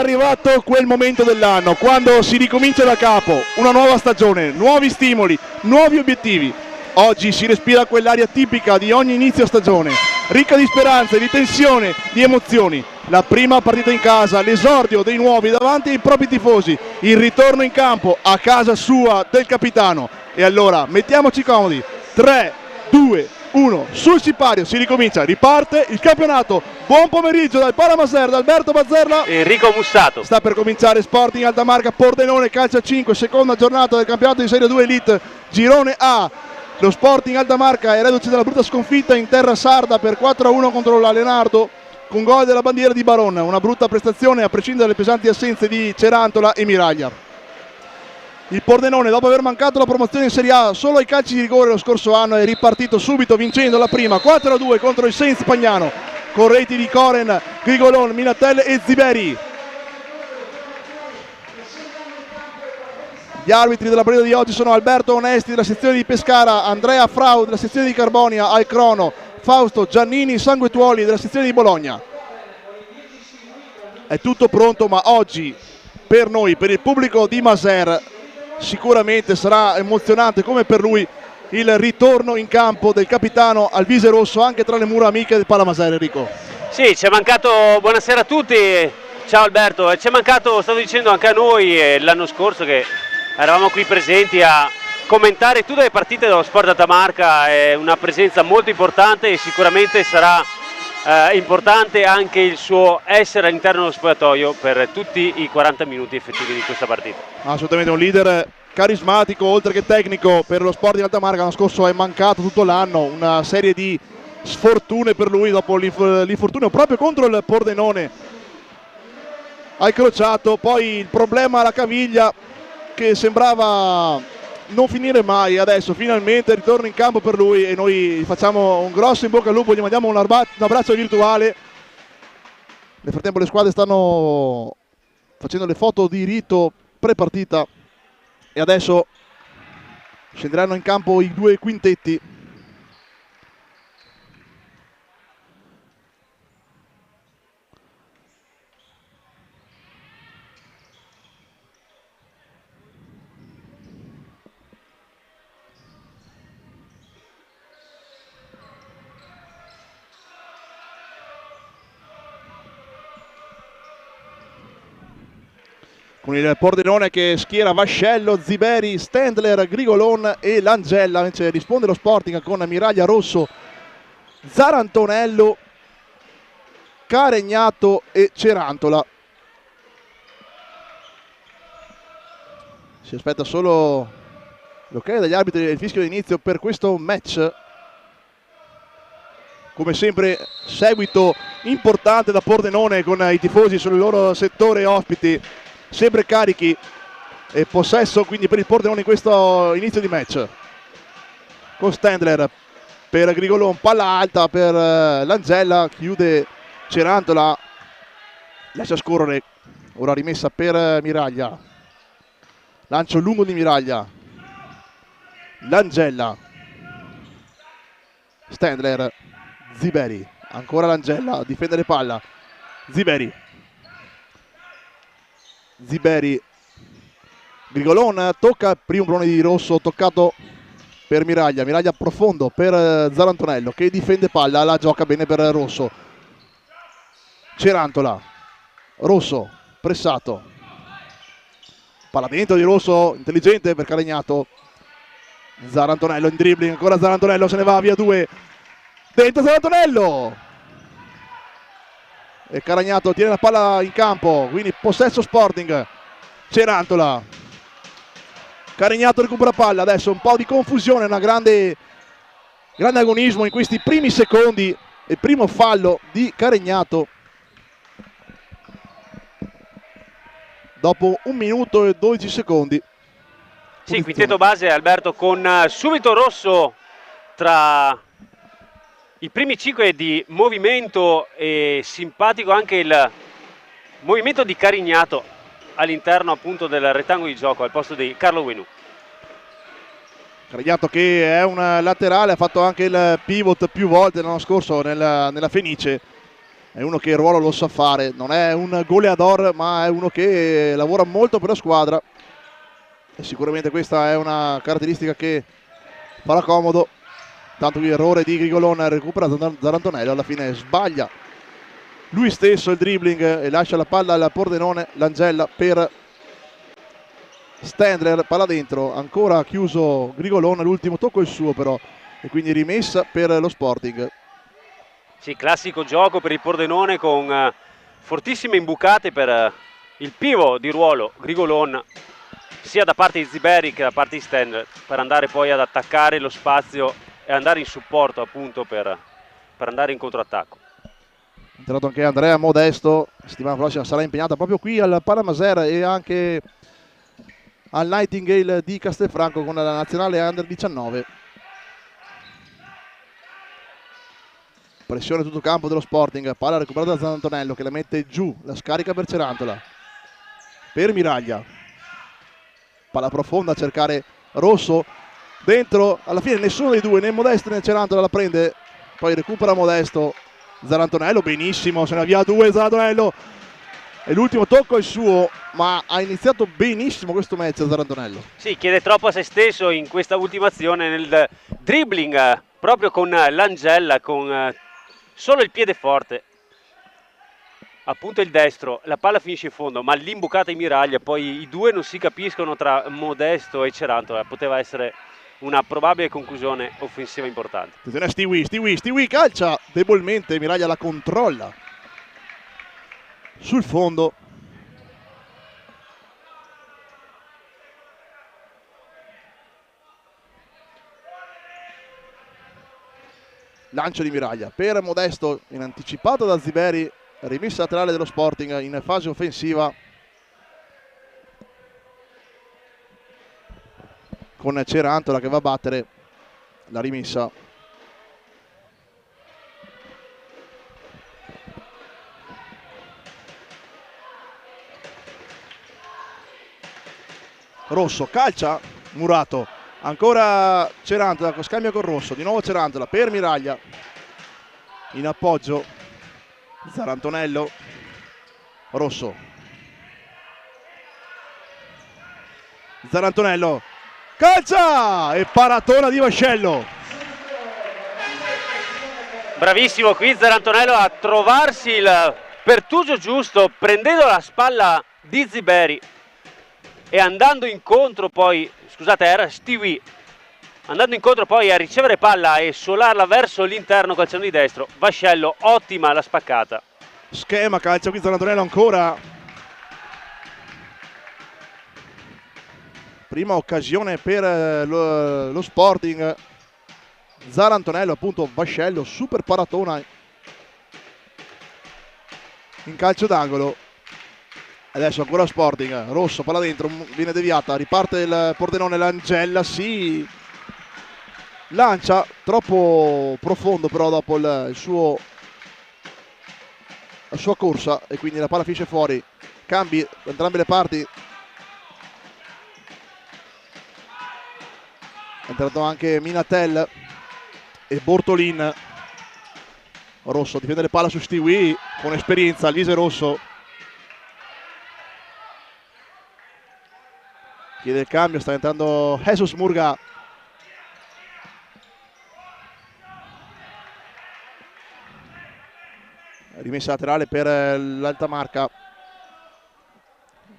arrivato quel momento dell'anno, quando si ricomincia da capo, una nuova stagione, nuovi stimoli, nuovi obiettivi. Oggi si respira quell'aria tipica di ogni inizio stagione, ricca di speranze, di tensione, di emozioni. La prima partita in casa, l'esordio dei nuovi davanti ai propri tifosi, il ritorno in campo a casa sua del capitano. E allora mettiamoci comodi, 3, 2, 1, sul sipario, si ricomincia, riparte il campionato. Buon pomeriggio dal Palamaser, da Alberto Bazzerla, Enrico Mussato. Sta per cominciare Sporting Alta Marca Pordenone, calcio a 5, seconda giornata del campionato di Serie 2 Elite, girone A. Lo Sporting Alta Marca è reduce dalla brutta sconfitta in terra sarda per 4-1 contro la Leonardo, con gol della bandiera di Baron. Una brutta prestazione a prescindere dalle pesanti assenze di Cerantola e Miraglia. Il Pordenone, dopo aver mancato la promozione in Serie A solo ai calci di rigore lo scorso anno, è ripartito subito vincendo la prima 4-2 contro il Sainz Pagnano, con reti di Coren, Grigolon, Minatel e Ziberi. Gli arbitri della partita di oggi sono Alberto Onesti della sezione di Pescara, Andrea Frau della sezione di Carbonia, al crono Fausto Giannini Sanguetuoli della sezione di Bologna. È tutto pronto, ma oggi per noi, per il pubblico di Maser, sicuramente sarà emozionante come per lui il ritorno in campo del capitano al viso rosso anche tra le mura amiche del Palamaser. Enrico. Sì, ci è mancato, buonasera a tutti, ciao Alberto, ci è mancato, stavo dicendo anche a noi l'anno scorso che eravamo qui presenti a commentare tutte le partite dello Sport Alta Marca. È una presenza molto importante e sicuramente sarà importante anche il suo essere all'interno dello spogliatoio per tutti i 40 minuti effettivi di questa partita. Assolutamente un leader carismatico oltre che tecnico per lo Sport di Alta Marca. L'anno scorso è mancato tutto l'anno, una serie di sfortune per lui dopo l'infortunio proprio contro il Pordenone al crociato, poi il problema alla caviglia che sembrava non finire mai. Adesso finalmente ritorno in campo per lui e noi gli facciamo un grosso in bocca al lupo, gli mandiamo un abbraccio virtuale. Nel frattempo le squadre stanno facendo le foto di rito pre-partita e adesso scenderanno in campo i due quintetti. Con il Pordenone che schiera Vascello, Ziberi, Stendler, Grigolon e Langella. Invece risponde lo Sporting con Miraglia, Rosso, Zarantonello, Caregnato e Cerantola. Si aspetta solo l'ok dagli arbitri e il fischio d'inizio per questo match. Come sempre seguito importante da Pordenone con i tifosi sul loro settore ospiti, sempre carichi, e possesso quindi per il Pordenone in questo inizio di match. Con Stendler per Grigolon, palla alta per Langella, chiude Cerantola, lascia scorrere, ora rimessa per Miraglia, lancio lungo di Miraglia, Langella, Stendler, Ziberi, ancora Langella a difendere palla, Ziberi, Grigolon tocca, primo pallone di Rosso toccato per Miraglia profondo per Zarantonello che difende palla, la gioca bene per Rosso, Cerantola, Rosso pressato, palla dentro di Rosso, intelligente per Caregnato, Zarantonello in dribbling, ancora Zarantonello, se ne va via due, dentro Zarantonello e Caragnato tiene la palla in campo, quindi possesso Sporting. Cerantola, Caragnato recupera palla, adesso un po' di confusione, una grande agonismo in questi primi secondi, il primo fallo di Caragnato dopo 1 minuto e 12 secondi. Sì, quintetto base Alberto con subito Rosso tra i primi 5 di movimento e simpatico anche il movimento di Carignato all'interno appunto del rettangolo di gioco al posto di Carlo Uenu. Carignato che è un laterale, ha fatto anche il pivot più volte l'anno scorso nella Fenice è uno che il ruolo lo sa fare, non è un goleador ma è uno che lavora molto per la squadra e sicuramente questa è una caratteristica che farà comodo. Tanto qui errore di Grigolon, recupera Zarantonello, alla fine sbaglia lui stesso il dribbling e lascia la palla al Pordenone. Langella per Stendler, palla dentro, ancora chiuso Grigolon, l'ultimo tocco è il suo però, e quindi rimessa per lo Sporting. Sì, classico gioco per il Pordenone con fortissime imbucate per il pivo di ruolo Grigolon, sia da parte di Ziberi che da parte di Stendler, per andare poi ad attaccare lo spazio e andare in supporto appunto per andare in controattacco. Entrato anche Andrea Modesto, settimana prossima sarà impegnata proprio qui al Palamaser e anche al Nightingale di Castelfranco con la nazionale Under 19. Pressione tutto campo dello Sporting, palla recuperata da Zantonello che la mette giù, la scarica per Cerantola, per Miraglia, palla profonda a cercare Rosso, dentro, alla fine nessuno dei due, né Modesto né Cerantola la prende, poi recupera Modesto, Zarantonello benissimo, se ne avvia due Zarantonello e l'ultimo tocco è il suo, ma ha iniziato benissimo questo match Zarantonello. Sì, chiede troppo a se stesso in questa ultima azione nel dribbling proprio con Langella, con solo il piede forte, appunto il destro, la palla finisce in fondo, ma l'imbucata in Miraglia, poi i due non si capiscono tra Modesto e Cerantola, poteva essere una probabile conclusione offensiva importante. Attenzione a Stewie calcia debolmente, Miraglia la controlla sul fondo. Lancio di Miraglia per Modesto in anticipato da Ziberi, rimessa laterale dello Sporting in fase offensiva con Cerantola che va a battere la rimessa. Rosso calcia, Murato, ancora Cerantola, scambia con Rosso, di nuovo Cerantola per Miraglia, in appoggio Zarantonello, Rosso, Zarantonello, calcia e paratona di Vascello. Bravissimo qui Zarantonello a trovarsi il pertugio giusto, prendendo la spalla di Ziberi e andando incontro poi, scusate era Stewie, andando incontro poi a ricevere palla e solarla verso l'interno calciando di destro. Vascello, ottima la spaccata. Schema, calcia qui Zarantonello ancora. Prima occasione per lo Sporting. Zarantonello appunto, Vascello, super paratona in calcio d'angolo. Adesso ancora Sporting, Rosso, palla dentro, viene deviata, riparte il Pordenone, Langella si lancia, troppo profondo però dopo la sua corsa e quindi la palla finisce fuori. Cambi da entrambe le parti. È entrato anche Minatel e Bortolin. Rosso difende le palla su Stewie con esperienza, il viso rosso. Chiede il cambio, sta entrando Jesus Murga. Rimessa laterale per l'alta marca,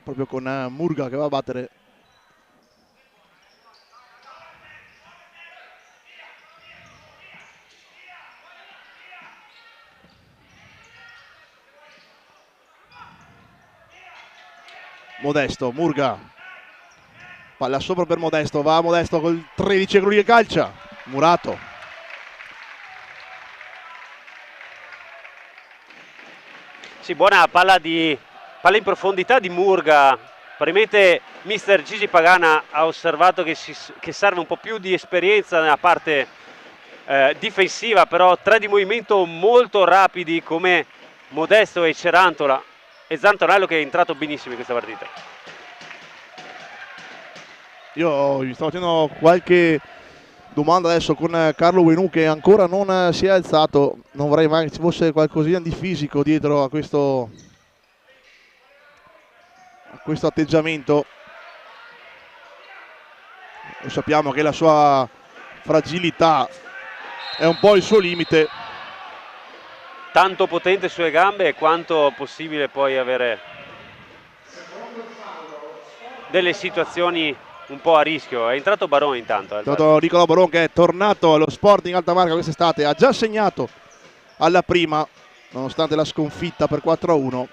proprio con Murga che va a battere. Modesto, Murga, palla sopra per Modesto, va Modesto col 13 con lui che calcia, Murato. Sì, buona palla in profondità di Murga, probabilmente mister Gigi Pagana ha osservato che serve un po' più di esperienza nella parte difensiva, però tre di movimento molto rapidi come Modesto e Cerantola e Zarantonello che è entrato benissimo in questa partita. Io vi sto facendo qualche Domanda adesso con Carlo Uenù, che ancora non si è alzato. Non vorrei mai che ci fosse qualcosina di fisico dietro a questo atteggiamento. Lo sappiamo che la sua fragilità è un po' il suo limite. Tanto potente sulle gambe quanto possibile poi avere delle situazioni un po' a rischio. È entrato Barone intanto. È entrato Nicolò Baron, che è tornato allo Sporting Alta Marca quest'estate, ha già segnato alla prima nonostante la sconfitta per 4-1.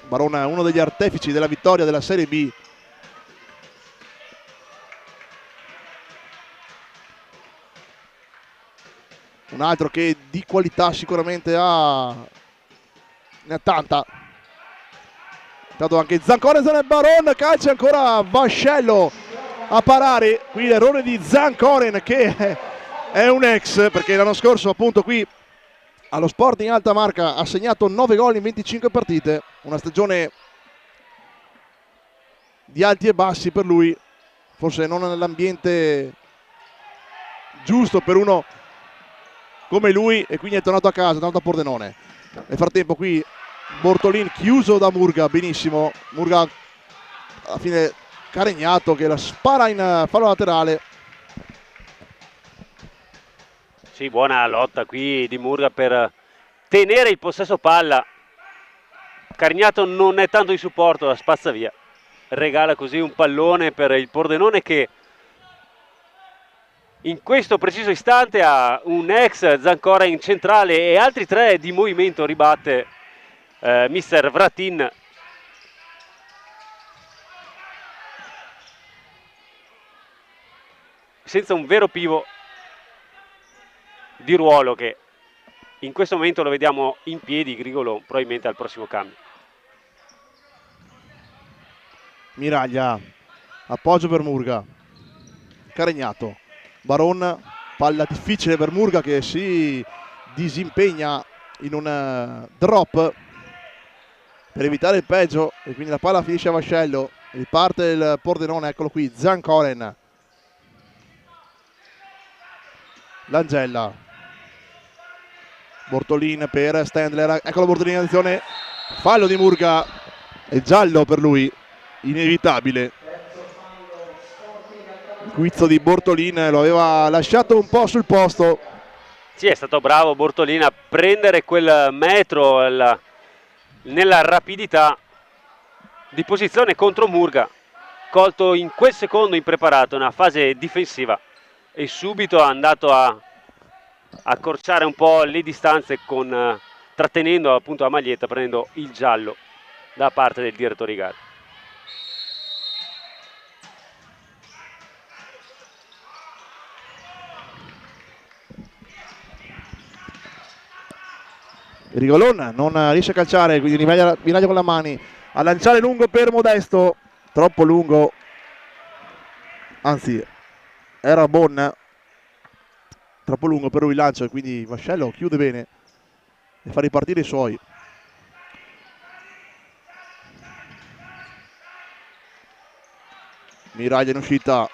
Baron è uno degli artefici della vittoria della Serie B. Un altro che di qualità sicuramente ne ha tanta. Intanto anche Zancoren e Baron, calcia ancora Vascello a parare. Qui l'errore di Zancoren, che è un ex, perché l'anno scorso appunto qui allo Sporting Alta Marca ha segnato 9 gol in 25 partite. Una stagione di alti e bassi per lui, forse non nell'ambiente giusto per uno come lui, e quindi è tornato a casa, è tornato a Pordenone. Nel frattempo qui Bortolin chiuso da Murga, benissimo. Murga alla fine Caregnato che la spara in fallo laterale. Sì, buona lotta qui di Murga per tenere il possesso palla. Carignato non è tanto di supporto, la spazza via. Regala così un pallone per il Pordenone, che in questo preciso istante ha un ex Zancoren in centrale e altri 3 di movimento. Ribatte mister Vratin. Senza un vero pivot di ruolo, che in questo momento lo vediamo in piedi. Grigolo probabilmente al prossimo cambio. Miraglia, appoggio per Murga, Caregnato, Baron, palla difficile per Murga che si disimpegna in un drop per evitare il peggio, e quindi la palla finisce a Vascello. Riparte il Pordenone, eccolo qui, Zancoren, Langella, Bortolin per Stendler, eccolo Bortolin, attenzione, fallo di Murga, è giallo per lui, inevitabile. Il guizzo di Bortolin lo aveva lasciato un po' sul posto. Sì, è stato bravo Bortolin a prendere quel metro nella rapidità di posizione contro Murga, colto in quel secondo impreparato, una fase difensiva, e subito è andato a accorciare un po' le distanze trattenendo appunto la maglietta, prendendo il giallo da parte del direttore di gara. Rigolon non riesce a calciare, quindi Miraglia con le mani a lanciare lungo per Modesto, troppo lungo, anzi era Bon, troppo lungo per lui il lancio, e quindi Vascello chiude bene e fa ripartire i suoi. Miraglia in uscita,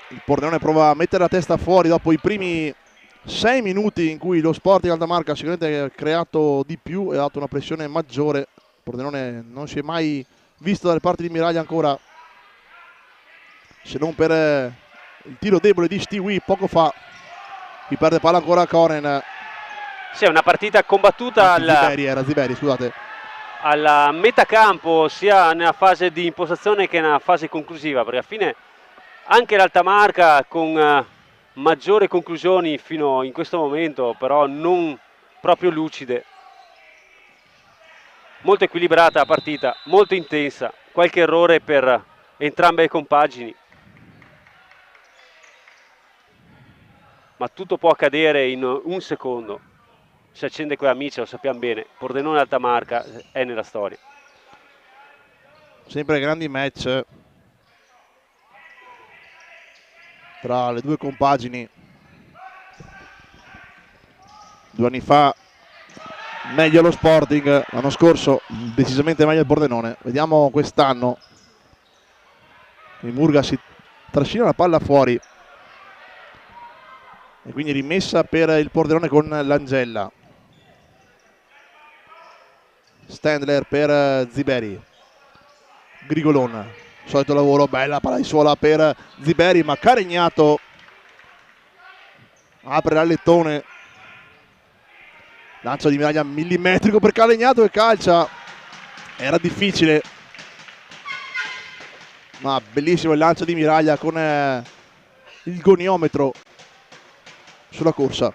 il Pordenone prova a mettere la testa fuori dopo i primi 6 minuti in cui lo Sporting Alta Marca sicuramente ha creato di più e ha dato una pressione maggiore. Pordenone non si è mai visto dalle parti di Miraglia ancora, se non per il tiro debole di Stewie poco fa. Qui perde palla ancora Coren. Sì, è una partita combattuta Ziberi, scusate, alla metà campo, sia nella fase di impostazione che nella fase conclusiva, perché alla fine anche l'Alta Marca con maggiori conclusioni fino in questo momento, però non proprio lucide. Molto equilibrata la partita, molto intensa, qualche errore per entrambe le compagini, ma tutto può accadere in un secondo. Si accende quella micia, lo sappiamo bene. Pordenone Alta Marca è nella storia. Sempre grandi match tra le due compagini. 2 anni fa meglio lo Sporting, l'anno scorso decisamente meglio il Pordenone. Vediamo quest'anno. Il Murga si trascina la palla fuori. E quindi rimessa per il Pordenone con Langella. Stendler per Ziberi. Grigolon, solito lavoro, bella palla di suola per Ziberi, ma Caregnato apre l'allettone. Lancio di Miraglia millimetrico per Caregnato che calcia. Era difficile, ma bellissimo il lancio di Miraglia con il goniometro sulla corsa.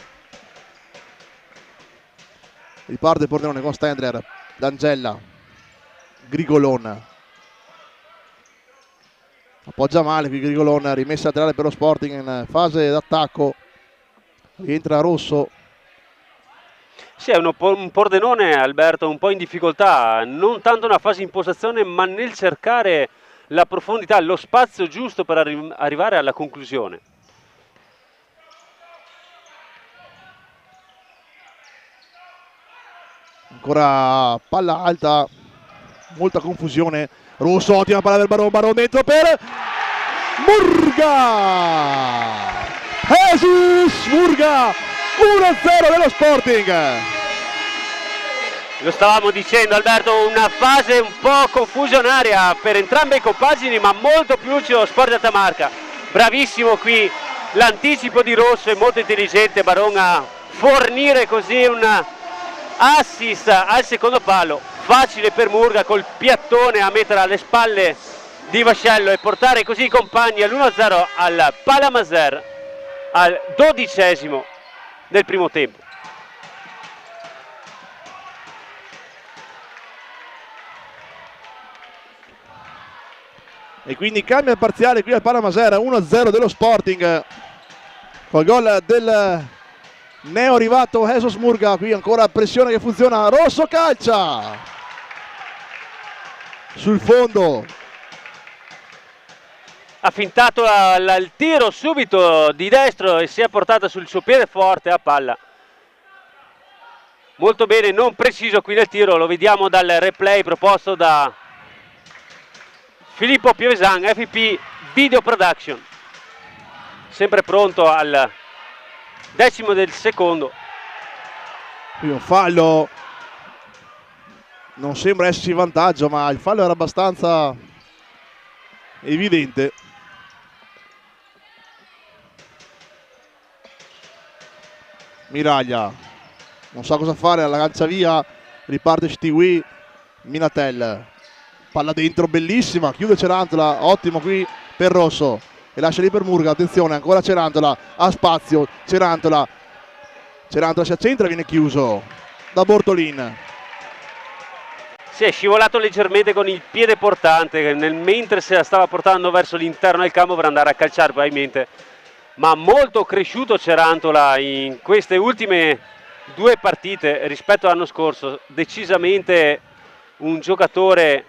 Riparte il Pordenone con Stendler, Langella, Grigolon. Appoggia male qui Grigolon, rimessa laterale per lo Sporting in fase d'attacco. Rientra Rosso. Sì, è un Pordenone, Alberto, un po' in difficoltà, non tanto nella fase di impostazione, ma nel cercare la profondità, lo spazio giusto per arrivare alla conclusione. Ancora palla alta, molta confusione. Rosso, ottima palla del Baron dentro per Murga. Jesus Murga, 1-0 dello Sporting. Lo stavamo dicendo, Alberto, una fase un po' confusionaria per entrambe le compagini, ma molto più lucido lo Sport Datamarca. Bravissimo qui l'anticipo di Rosso, è molto intelligente Baron a fornire così un assist al secondo palo. Facile per Murga col piattone a mettere alle spalle di Vascello e portare così i compagni all'1-0 al Palamaser al 12° del primo tempo. E quindi cambia il parziale qui al Palamaser, 1-0 dello Sporting col gol del neo arrivato Jesus Murga. Qui ancora pressione che funziona, Rosso calcia sul fondo, ha fintato il tiro subito di destro e si è portata sul suo piede forte a palla. Molto bene, non preciso qui nel tiro, lo vediamo dal replay proposto da Filippo Piovesan, FP Video Production, sempre pronto al 10° del secondo. qui un fallo, non sembra esserci in vantaggio, ma il fallo era abbastanza evidente. Miraglia non sa cosa fare, la lancia via, riparte Stiwi, Minatel, palla dentro bellissima, chiude Cerantola, ottimo qui per Rosso e lascia lì per Murga. Attenzione, ancora Cerantola, ha spazio, Cerantola si accentra e viene chiuso da Bortolin. Si è scivolato leggermente con il piede portante mentre se la stava portando verso l'interno del campo per andare a calciare probabilmente, ma molto cresciuto Cerantola in queste ultime 2 partite rispetto all'anno scorso. Decisamente un giocatore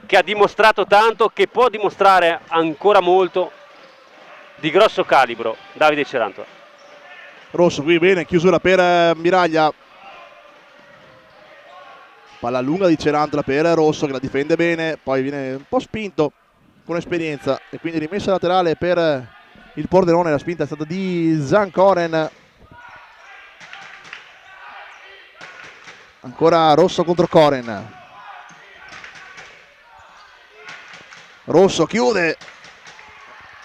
che ha dimostrato tanto, che può dimostrare ancora molto, di grosso calibro Davide Cerantola. Rosso qui bene, chiusura per Miraglia, palla lunga di Cerantola per Rosso che la difende bene, poi viene un po' spinto con esperienza e quindi rimessa laterale per il Pordenone. La spinta è stata di Zancoren. Ancora Rosso contro Coren. Rosso chiude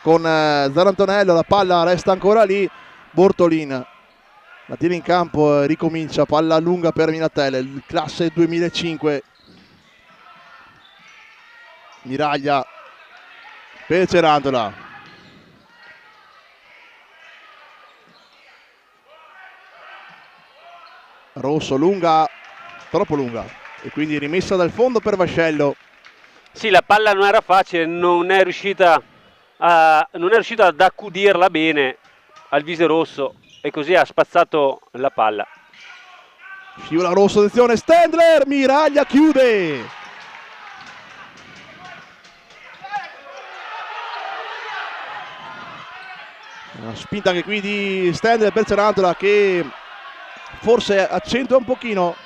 con Zarantonello, la palla resta ancora lì. Bortolin la tiene in campo, ricomincia, palla lunga per Minatel, il classe 2005. Miraglia per Cerantola. Rosso lunga, troppo lunga, e quindi rimessa dal fondo per Vascello. Sì, la palla non era facile, non è riuscita ad accudirla bene al viso rosso e così ha spazzato la palla. Scivola Rosso, attenzione, Stendler, Miraglia chiude. Una spinta che qui di Stendler per Cerantola, che forse accentua un pochino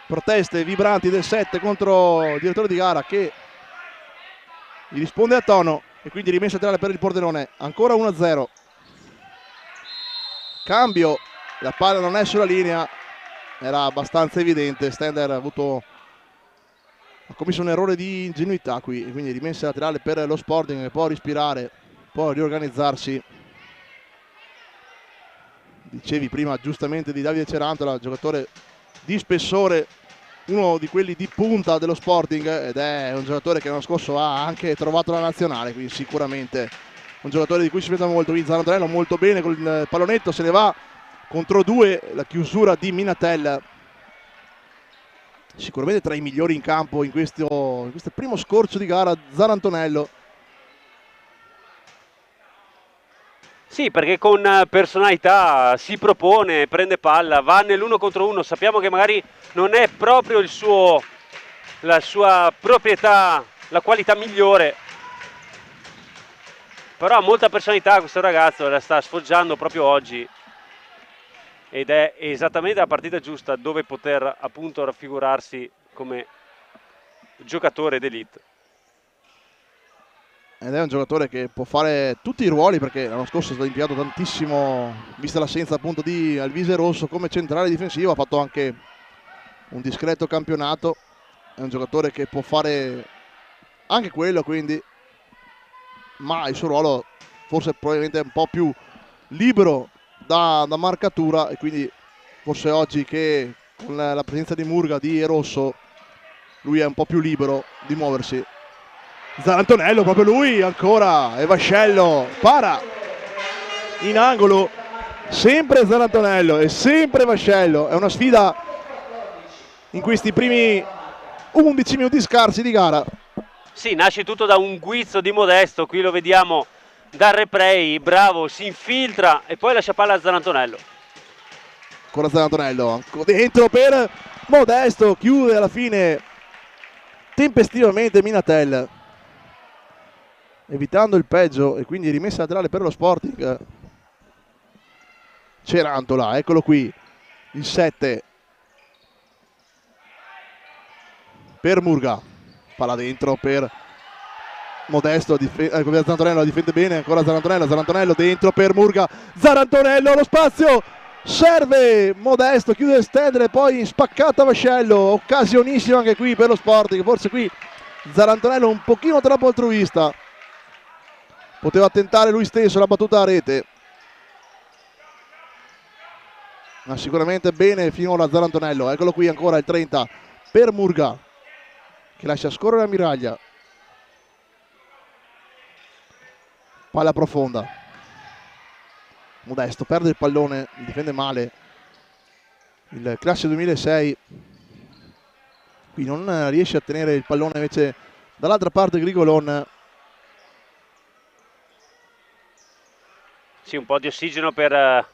proteste vibranti del 7 contro il direttore di gara, che gli risponde a tono, e quindi rimessa laterale per il Pordenone. Ancora 1-0. cambio, la palla non è sulla linea, era abbastanza evidente. Stendler ha commesso un errore di ingenuità qui, quindi rimessa laterale per lo Sporting che può respirare, può riorganizzarsi. Dicevi prima giustamente di Davide Cerantola, giocatore di spessore, uno di quelli di punta dello Sporting, ed è un giocatore che l'anno scorso ha anche trovato la nazionale, quindi sicuramente un giocatore di cui si aspetta molto. Zanontrello molto bene con il pallonetto, se ne va contro due, la chiusura di Minatel, sicuramente tra i migliori in campo in questo primo scorcio di gara. Zarantonello. Sì, perché con personalità si propone, prende palla, va nell'uno contro uno. Sappiamo che magari non è proprio la sua proprietà, la qualità migliore, però ha molta personalità questo ragazzo, la sta sfoggiando proprio oggi ed è esattamente la partita giusta dove poter appunto raffigurarsi come giocatore d'elite. Ed è un giocatore che può fare tutti i ruoli, perché l'anno scorso è stato impiegato tantissimo, vista l'assenza appunto di Alvise Rosso, come centrale difensivo. Ha fatto anche un discreto campionato, è un giocatore che può fare anche quello, quindi, ma il suo ruolo forse probabilmente è un po' più libero da marcatura, e quindi forse oggi, che con la presenza di Murga, di Rosso, lui è un po' più libero di muoversi. Zarantonello, proprio lui ancora, e Vascello para in angolo, sempre Zarantonello e sempre Vascello. È una sfida in questi primi 11 minuti scarsi di gara. Sì, nasce tutto da un guizzo di Modesto, qui lo vediamo dal replay, bravo, si infiltra e poi lascia palla a Zarantonello. Ancora Zarantonello, dentro per Modesto, chiude alla fine tempestivamente Minatel, evitando il peggio, e quindi rimessa laterale per lo Sporting. Cerantola, eccolo qui, il 7 per Murga, palla dentro per Modesto, Zarantonello la difende bene, ancora Zarantonello dentro per Murga, Zarantonello, lo spazio, serve Modesto, chiude Stendere, poi spaccata Vascello, occasionissima anche qui per lo Sporting. Forse qui Zarantonello un pochino troppo altruista, poteva tentare lui stesso la battuta a rete, ma sicuramente bene finora Zarantonello. Eccolo qui ancora il 30 per Murga, che lascia scorrere a Miraglia, palla profonda, Modesto perde il pallone, difende male il classe 2006, qui non riesce a tenere il pallone, invece dall'altra parte Grigolon. Sì, un po' di ossigeno per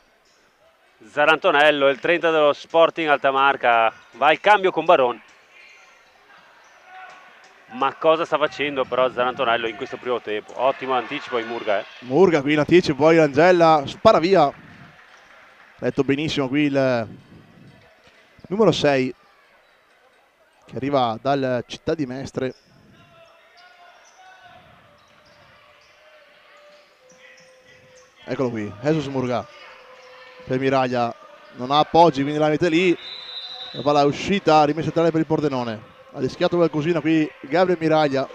Zarantonello, il 30 dello Sporting Altamarca, va al cambio con Baron. Ma cosa sta facendo però Zarantonello in questo primo tempo? Ottimo anticipo in Murga. Murga qui in anticipo, poi Angella spara via. Letto benissimo qui il numero 6 che arriva dal Città di Mestre. Eccolo qui, Jesus Murga per Miraglia, non ha appoggi, quindi la mette lì, la palla è uscita, rimessa tale per il Pordenone. Ha rischiato qualcosina qui Gabriel Miraglia.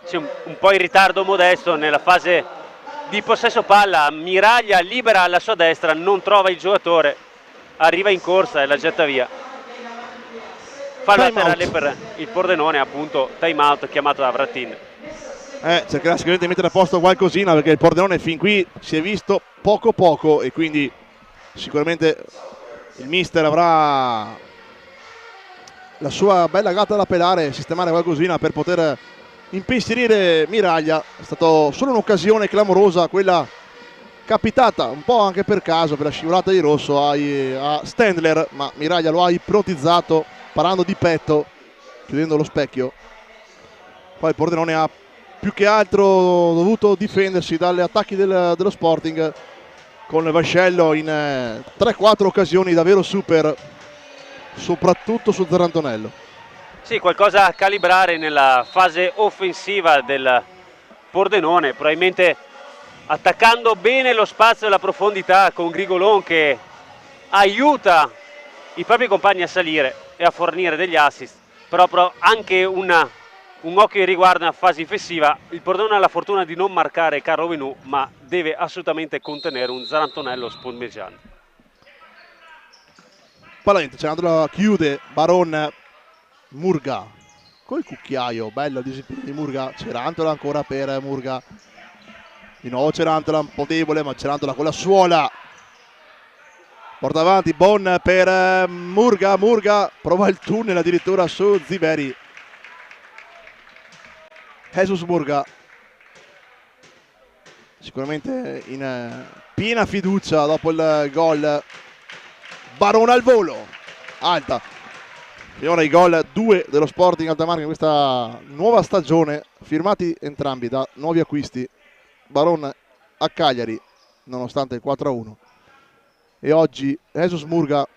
C'è un po' in ritardo Modesto nella fase di possesso palla. Miraglia libera alla sua destra, non trova il giocatore, arriva in corsa e la getta via. Fallo laterale per il Pordenone, appunto, time out chiamato da Vratin. Cercherà sicuramente di mettere a posto qualcosina, perché il Pordenone fin qui si è visto poco, e quindi sicuramente il mister avrà la sua bella gatta da pelare, sistemare qualcosina per poter impensierire Miraglia. È stata solo un'occasione clamorosa quella capitata un po' anche per caso, per la scivolata di Rosso a Stendler, ma Miraglia lo ha ipnotizzato parando di petto, chiudendo lo specchio. Poi il Pordenone ha più che altro dovuto difendersi dagli attacchi dello Sporting, con Vascello in 3-4 occasioni davvero super, soprattutto su Zarantonello. Sì, qualcosa a calibrare nella fase offensiva del Pordenone. Probabilmente attaccando bene lo spazio e la profondità con Grigolon che aiuta i propri compagni a salire e a fornire degli assist, però anche un occhio in riguardo nella fase difensiva. Il Pordenone ha la fortuna di non marcare Carlo Venù, ma deve assolutamente contenere un Zarantonello spumeggiante. Palla dentro, Cerantola chiude, Baron, Murga col cucchiaio, bello il disciplina di Murga, Cerantola ancora per Murga, di nuovo Cerantola un po' debole, ma Cerantola con la suola, porta avanti, Bon per Murga, Murga prova il tunnel addirittura su Ziberi, Jesus Murga sicuramente in piena fiducia dopo il gol. Barone al volo, alta, finora i gol 2 dello Sporting Altamarca in questa nuova stagione, firmati entrambi da nuovi acquisti, Baron a Cagliari nonostante il 4-1 e oggi Jesus Murga,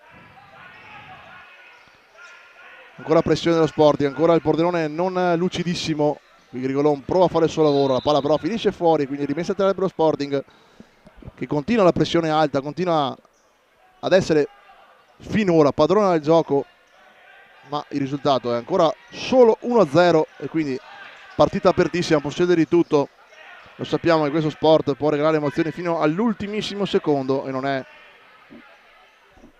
ancora pressione dello Sporting, ancora il Pordenone non lucidissimo, qui Grigolon prova a fare il suo lavoro, la palla però finisce fuori, quindi rimessa a terra per lo Sporting che continua la pressione alta, continua ad essere finora padrona del gioco, ma il risultato è ancora solo 1-0 e quindi partita apertissima, può succedere di tutto, lo sappiamo che questo sport può regalare emozioni fino all'ultimissimo secondo e non è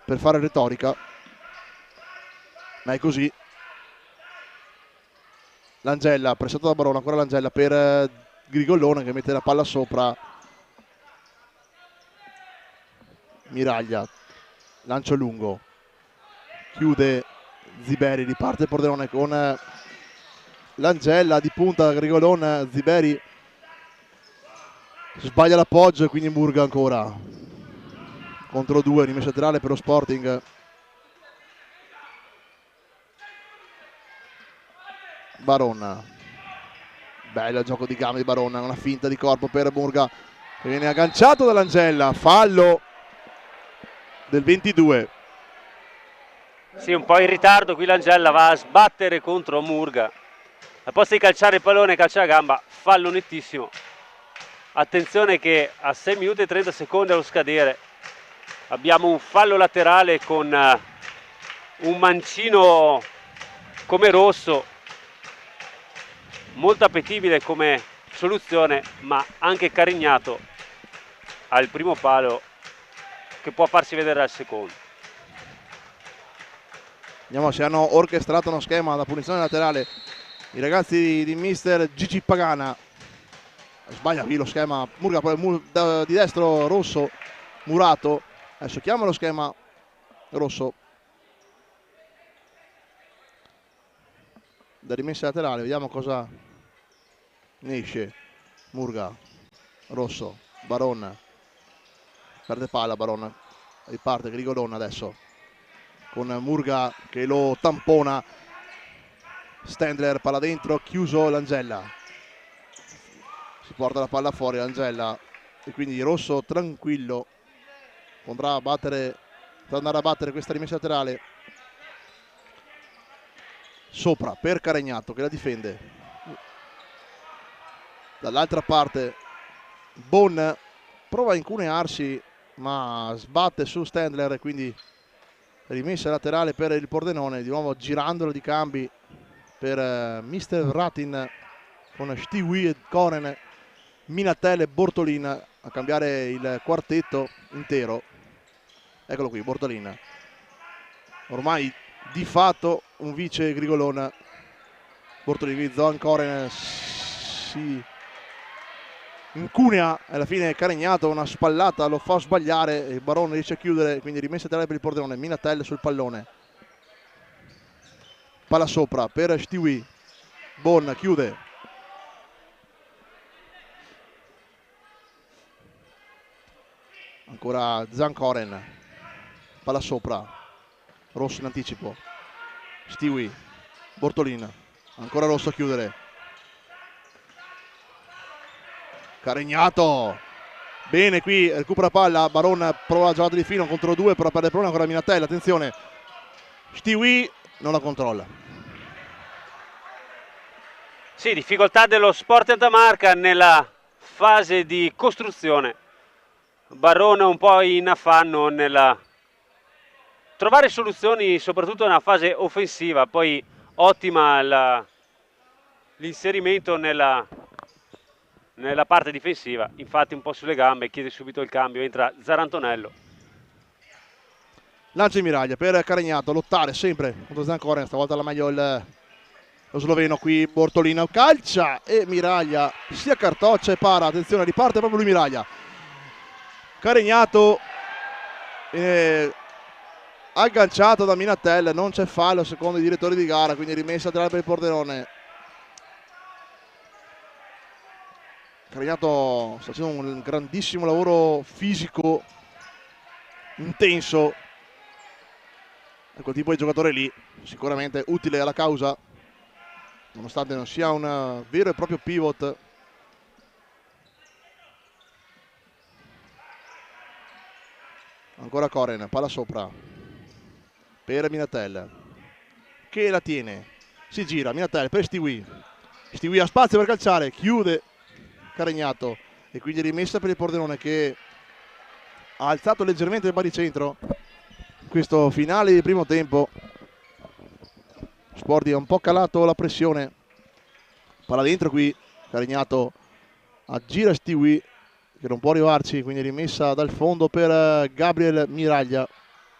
per fare retorica, ma è così. Langella pressato da Barone, ancora Langella per Grigollone che mette la palla sopra, Miraglia, lancio lungo, chiude Ziberi, riparte il Pordenone con Langella di punta, Grigolon, Ziberi sbaglia l'appoggio e quindi Murga ancora contro 2, rimessa laterale per lo Sporting. Baronna, bello il gioco di gambe di Baronna, una finta di corpo per Murga che viene agganciato da Langella, fallo del 22. Sì, un po' in ritardo qui Langella, va a sbattere contro Murga, al posto di calciare il pallone calcia la gamba, fallo nettissimo. Attenzione che a 6 minuti e 30 secondi allo scadere abbiamo un fallo laterale con un mancino come Rosso, molto appetibile come soluzione, ma anche Carignato al primo palo che può farsi vedere al secondo. Vediamo se hanno orchestrato uno schema da punizione laterale i ragazzi di mister Gigi Pagana. Sbaglia qui lo schema Murga, poi di destro Rosso, Murato, adesso chiama lo schema Rosso da rimessa laterale, vediamo cosa ne esce. Murga, Rosso, Baron, perde palla Baron, riparte Grigolon adesso con Murga che lo tampona, Stendler, palla dentro, chiuso Langella, si porta la palla fuori Langella e quindi Rosso tranquillo potrà andare a battere questa rimessa laterale sopra per Carignato che la difende. Dall'altra parte Bon prova a incunearsi ma sbatte su Stendler e quindi rimessa laterale per il Pordenone, di nuovo girandolo di cambi per Mister Ratin con Stiwi e Koren, Minatel e Bortolin a cambiare il quartetto intero. Eccolo qui Bortolin, ormai di fatto un vice Grigolon. Bortolin qui, Zoan Koren si incunea e alla fine Carignato una spallata lo fa sbagliare, il Barone riesce a chiudere, quindi rimessa laterale per il Pordenone. Minatel sul pallone, palla sopra per Stiwi, Bon chiude, ancora Zancoren, palla sopra, Rosso in anticipo, Stiwi, Bortolin, ancora Rosso a chiudere, Carignato, bene qui, recupera palla, Baron prova la giocata di fino contro 2, però perde il pallone ancora Minatel, attenzione, Stiwi non la controlla. Sì, difficoltà dello Sport Altamarca nella fase di costruzione. Barone un po' in affanno nella trovare soluzioni, soprattutto nella fase offensiva, poi ottima l'inserimento nella parte difensiva, infatti un po' sulle gambe, chiede subito il cambio, entra Zarantonello. Lancio di Miraglia per Carignato, lottare sempre contro Zancoren, stavolta la meglio lo sloveno qui. Bortolino calcia e Miraglia si accartoccia e para, attenzione, riparte proprio lui Miraglia. Carignato agganciato da Minatel, non c'è fallo secondo i direttori di gara, quindi rimessa laterale per il Pordenone. Carignato sta facendo un grandissimo lavoro fisico intenso, è quel tipo di giocatore lì, sicuramente utile alla causa nonostante non sia un vero e proprio pivot. Ancora Koren, palla sopra per Minatel che la tiene, si gira Minatel per Stiwi ha spazio per calciare, chiude Carignato e quindi rimessa per il Pordenone che ha alzato leggermente il baricentro in questo finale di primo tempo. Sporting ha un po' calato la pressione, palla dentro qui, Carignato aggira Stiwi che non può arrivarci, quindi rimessa dal fondo per Gabriel Miraglia.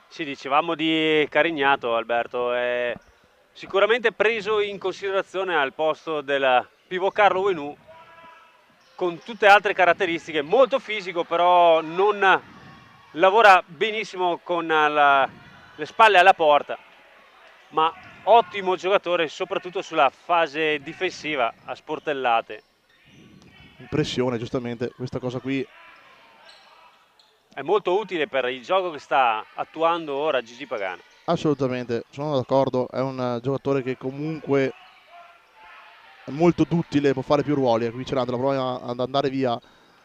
Sì, dicevamo di Carignato, Alberto, è sicuramente preso in considerazione al posto del pivot Carlo Uenu, con tutte altre caratteristiche, molto fisico, però non lavora benissimo con le spalle alla porta, ma ottimo giocatore soprattutto sulla fase difensiva a sportellate. Impressione, giustamente, questa cosa qui è molto utile per il gioco che sta attuando ora Gigi Pagano. Assolutamente, sono d'accordo, è un giocatore che comunque è molto duttile, può fare più ruoli, qui Cerando la prova ad andare via,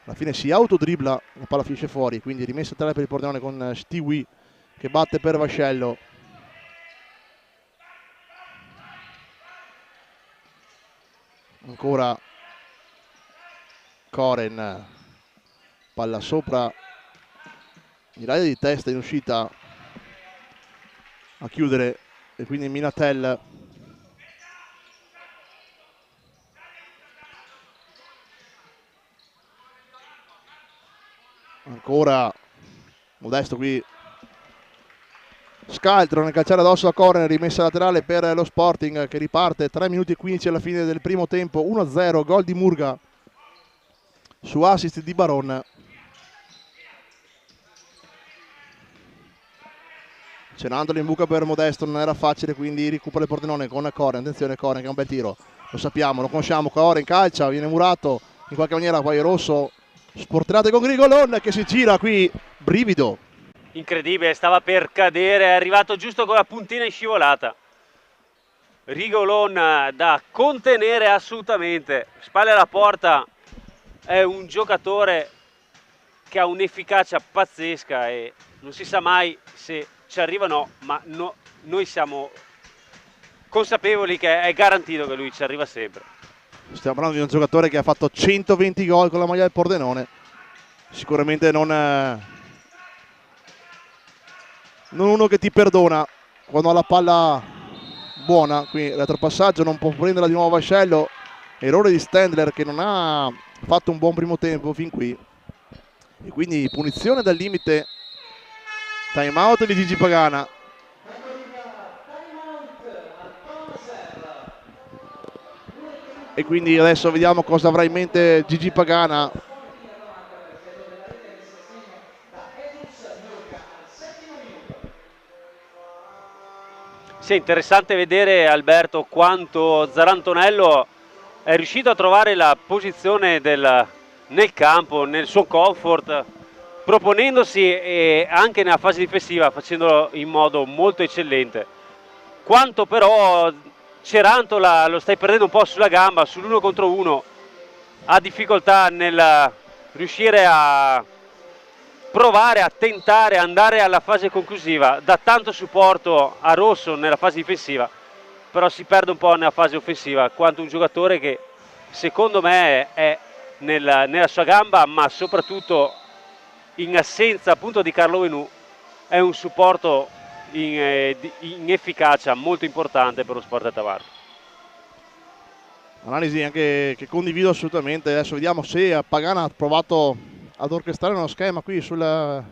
alla fine si autodribla, la palla finisce fuori, quindi rimessa a terra per il Pordenone con Stiwi che batte per Vascello. Ancora Koren, palla sopra, Miraglia di testa in uscita a chiudere e quindi Minatel ancora Modesto qui scaltro nel calciare addosso a Koren, rimessa laterale per lo Sporting che riparte 3 minuti e 15 alla fine del primo tempo, 1-0, gol di Murga su assist di Baron. Cenandolo in buca per Modesto, non era facile, quindi recupera il Pordenone con Koren, attenzione Koren che è un bel tiro, lo sappiamo, lo conosciamo, Koren calcia, viene murato in qualche maniera, poi Rosso sportellate con Grigolon che si gira qui, brivido. Incredibile, stava per cadere, è arrivato giusto con la puntina in scivolata. Rigolon da contenere assolutamente, spalle alla porta, è un giocatore che ha un'efficacia pazzesca e non si sa mai se ci arriva o no, ma noi siamo consapevoli che è garantito che lui ci arriva sempre. Stiamo parlando di un giocatore che ha fatto 120 gol con la maglia del Pordenone, sicuramente non uno che ti perdona quando ha la palla buona. Qui retropassaggio, non può prenderla di nuovo Vascello, errore di Stendler che non ha fatto un buon primo tempo fin qui e quindi punizione dal limite, time out di Gigi Pagana. E quindi adesso vediamo cosa avrà in mente Gigi Pagana. Sì, è interessante vedere, Alberto, quanto Zarantonello è riuscito a trovare la posizione nel campo, nel suo comfort, proponendosi e anche nella fase difensiva facendolo in modo molto eccellente. Quanto però Cerantola lo stai perdendo un po' sulla gamba, sull'1 contro 1, ha difficoltà nel riuscire a provare a tentare, andare alla fase conclusiva, dà tanto supporto a Rosso nella fase difensiva, però si perde un po' nella fase offensiva, quanto un giocatore che secondo me è nella sua gamba, ma soprattutto in assenza appunto di Carlo Venù è un supporto in efficacia molto importante per lo Sport Tamarca. Analisi anche che condivido assolutamente. Adesso vediamo se Pagana ha provato ad orchestrare uno schema qui sul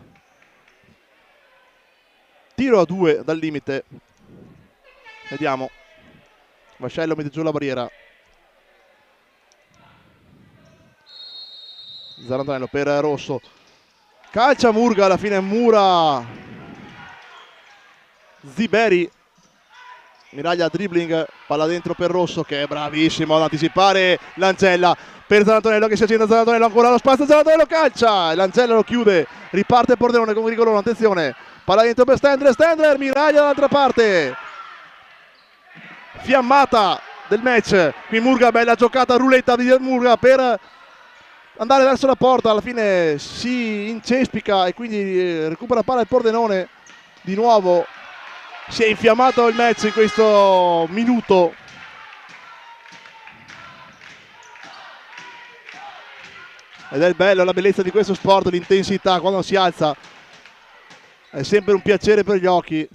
tiro a 2 dal limite. Vediamo. Vascello mette giù la barriera. Zarantonello per Rosso. Calcia Murga, alla fine Mura. Ziberi. Miraglia dribbling, palla dentro per Rosso che è bravissimo ad anticipare Lancella per Zarantonello che si accende. Zarantonello ancora lo spazio, Zarantonello calcia, Lancella lo chiude, riparte Pordenone con Grigolone, attenzione, palla dentro per Stendler, Miraglia dall'altra parte, fiammata del match, qui Murga, bella giocata, ruletta di Murga per andare verso la porta, alla fine si incespica e quindi recupera palla il Pordenone di nuovo. Si è infiammato il match in questo minuto. Ed è il bello, la bellezza di questo sport, l'intensità quando si alza. È sempre un piacere per gli occhi.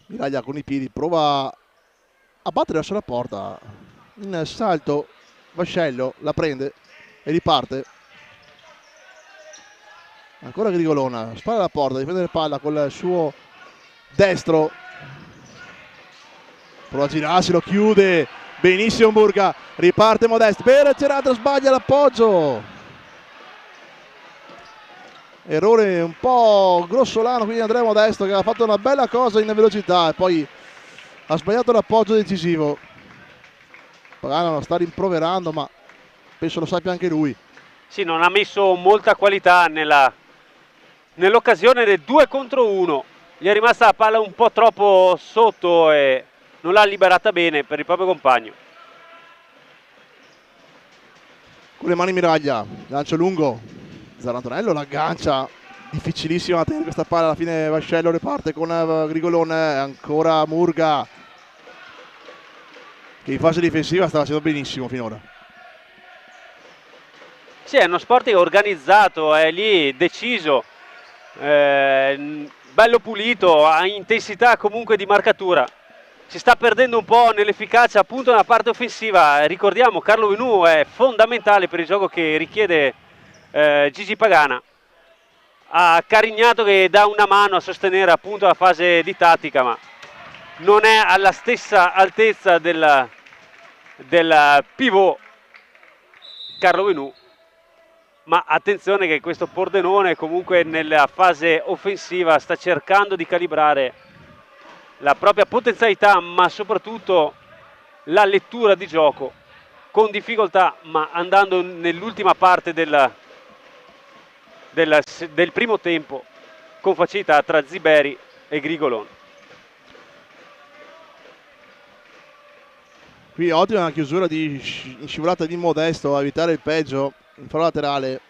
Miraglia con i piedi prova a battere verso la porta. In salto Vascello la prende e riparte. Ancora Grigolona, spara alla porta, difende la palla con il suo destro. Prova a girarsi, lo chiude. Benissimo Murga, riparte Modesto. Per Cerrato sbaglia l'appoggio. Errore un po' grossolano, quindi Andrea Modesto che ha fatto una bella cosa in velocità e poi ha sbagliato l'appoggio decisivo. Pagano lo sta rimproverando, ma penso lo sappia anche lui. Sì, non ha messo molta qualità nell'occasione del 2 contro 1, gli è rimasta la palla un po' troppo sotto e non l'ha liberata bene per il proprio compagno. Con le mani Miraglia, lancio lungo, Zarantonello l'aggancia, difficilissimo da tenere questa palla, alla fine Vascello riparte con Grigolone, ancora Murga che in fase difensiva sta facendo benissimo finora. Sì, è uno sport organizzato, è lì deciso, bello pulito, ha intensità comunque di marcatura. Si sta perdendo un po' nell'efficacia appunto nella parte offensiva. Ricordiamo, Carlo Venù è fondamentale per il gioco che richiede Gigi Pagana. Ha Carignato che dà una mano a sostenere appunto la fase di tattica, ma non è alla stessa altezza del pivot Carlo Venù. Ma attenzione che questo Pordenone comunque nella fase offensiva sta cercando di calibrare la propria potenzialità, ma soprattutto la lettura di gioco, con difficoltà, ma andando nell'ultima parte del primo tempo con facilità tra Ziberi e Grigolone. Qui ottima chiusura in scivolata di Modesto a evitare il peggio in fallo laterale.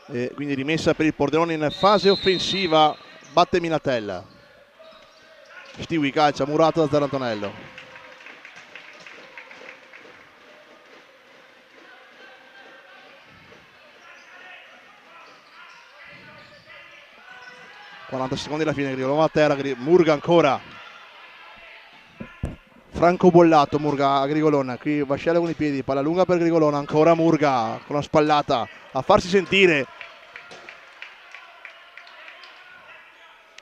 E quindi rimessa per il Pordenone in fase offensiva, batte Minatella. Stiwi calcia, murato da Zarantonello. ...40 secondi alla fine, Grigolone a terra, Murga ancora. Franco bollato, Murga a Grigolone, qui Vascello con i piedi, palla lunga per Grigolone, ancora Murga con la spallata a farsi sentire.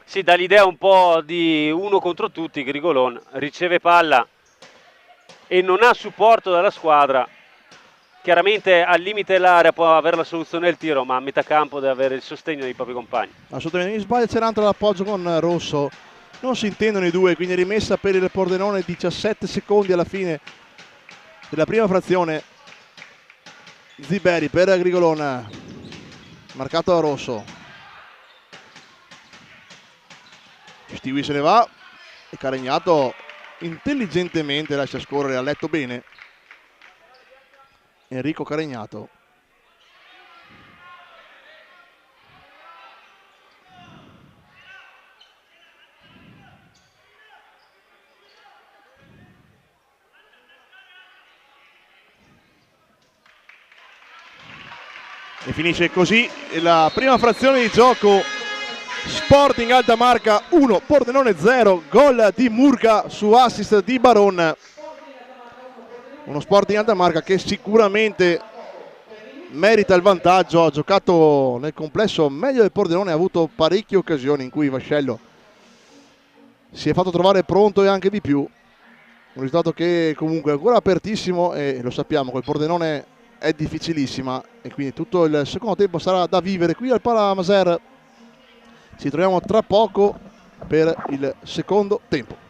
Si dà l'idea un po' di uno contro tutti, Grigolone riceve palla e non ha supporto dalla squadra. Chiaramente al limite dell'area può avere la soluzione del tiro, ma a metà campo deve avere il sostegno dei propri compagni. Assolutamente, mi sbaglia Cerrato l'appoggio con Rosso, non si intendono i due, quindi rimessa per il Pordenone, 17 secondi alla fine della prima frazione. Ziberi per Grigolone, marcato da Rosso. Stiwi se ne va e Carignato intelligentemente lascia scorrere, ha letto bene Enrico Carignato. E finisce così la prima frazione di gioco. Sporting Alta Marca 1, Pordenone 0, gol di Murga su assist di Baron. Uno Sporting Alta Marca che sicuramente merita il vantaggio, ha giocato nel complesso meglio del Pordenone, ha avuto parecchie occasioni in cui Vascello si è fatto trovare pronto e anche di più. Un risultato che comunque è ancora apertissimo e lo sappiamo, col Pordenone è difficilissima e quindi tutto il secondo tempo sarà da vivere qui al Palamaser. Ci troviamo tra poco per il secondo tempo.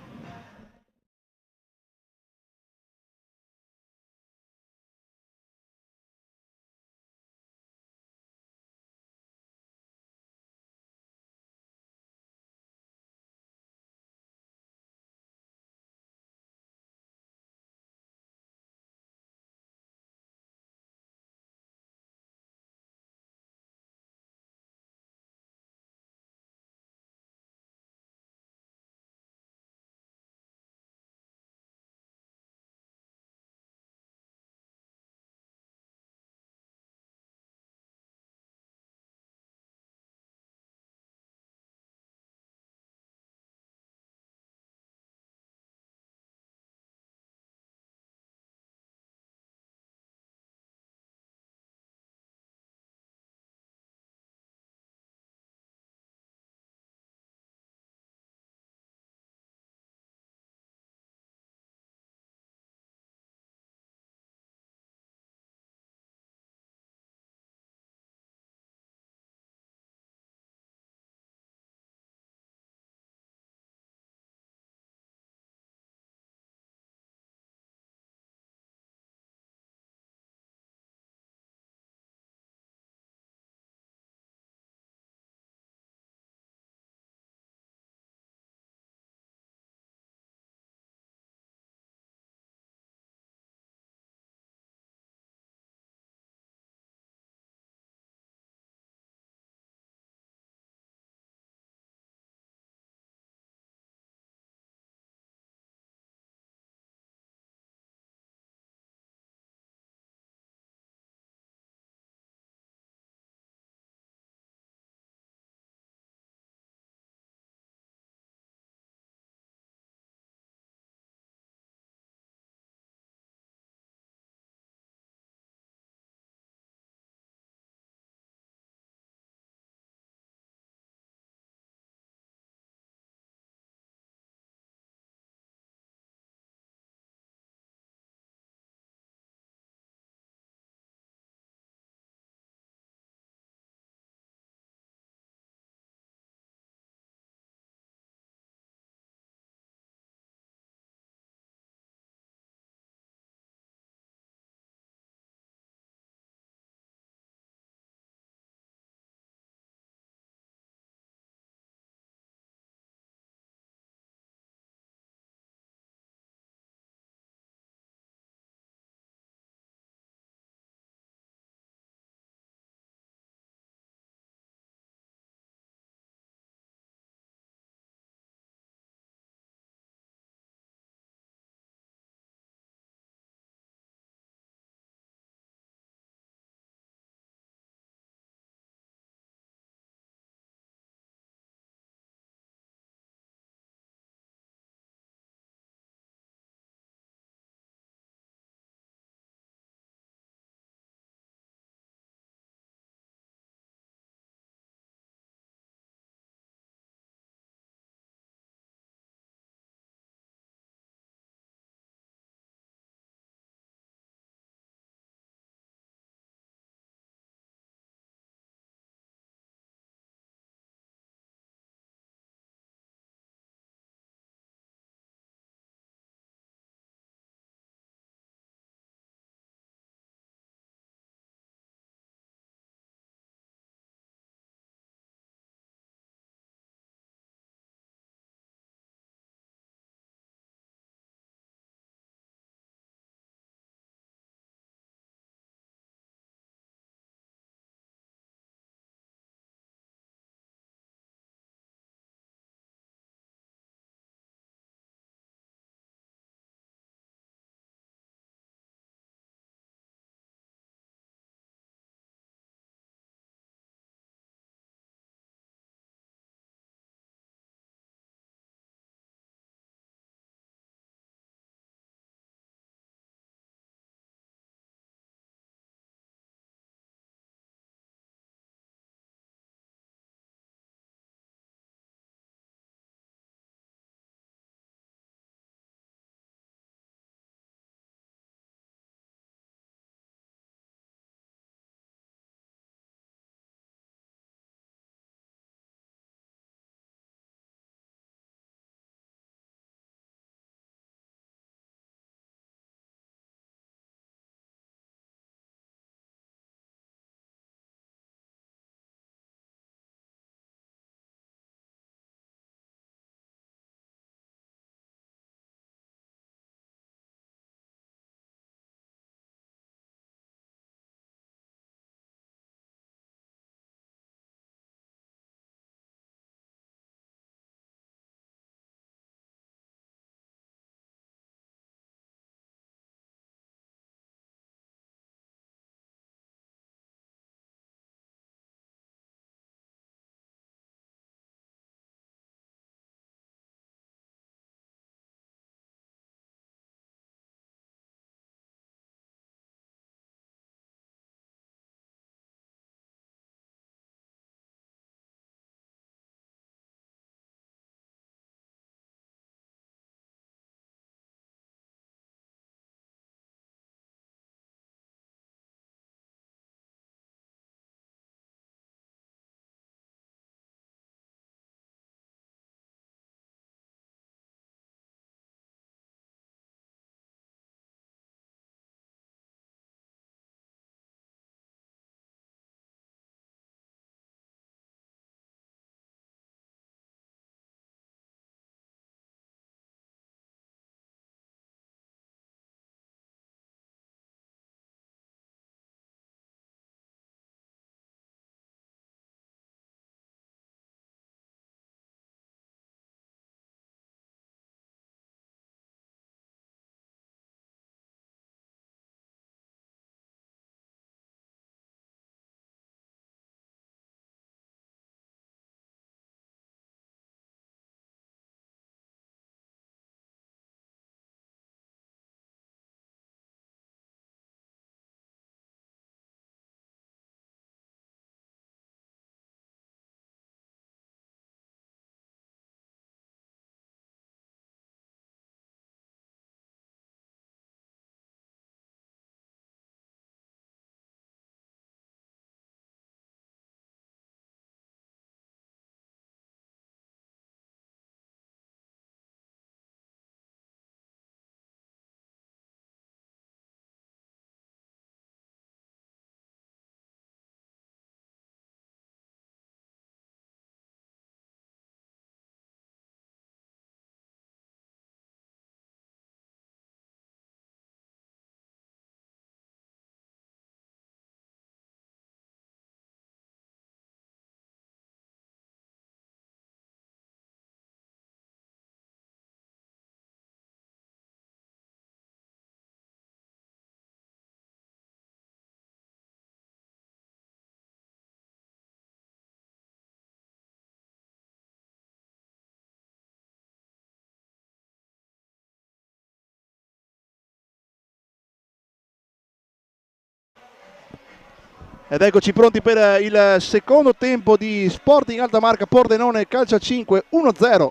Ed eccoci pronti per il secondo tempo di Sporting Altamarca Pordenone, calcio a 5, 1-0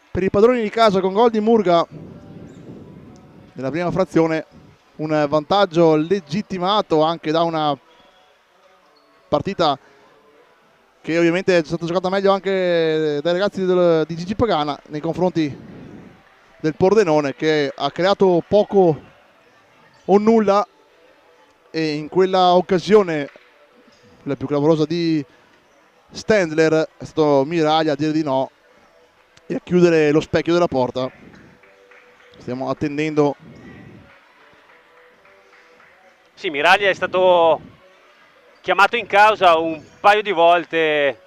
per i padroni di casa con gol di Murga nella prima frazione, un vantaggio legittimato anche da una partita che ovviamente è stata giocata meglio anche dai ragazzi di Gigi Pagana nei confronti del Pordenone, che ha creato poco o nulla, e in quella occasione, la più clamorosa di Stendler, è stato Miraglia a dire di no e a chiudere lo specchio della porta. Stiamo attendendo. Sì, Miraglia è stato chiamato in causa un paio di volte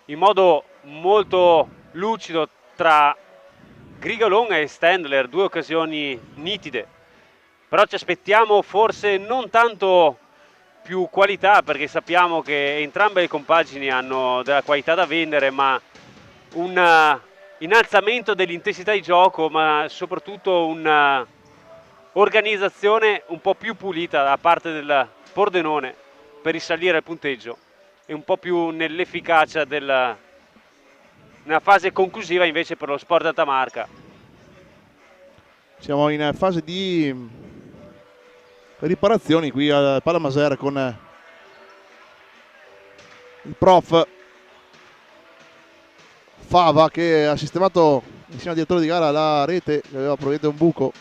in modo molto lucido tra Grigolon e Stendler, due occasioni nitide, però ci aspettiamo forse non tanto più qualità, perché sappiamo che entrambe le compagini hanno della qualità da vendere, ma un innalzamento dell'intensità di gioco, ma soprattutto un'organizzazione un po' più pulita da parte del Pordenone per risalire al punteggio e un po' più nell'efficacia nella fase conclusiva invece per lo Sport Altamarca. Siamo in fase di riparazioni qui al Palamaser con il prof Fava, che ha sistemato insieme al direttore di gara la rete che aveva probabilmente un buco.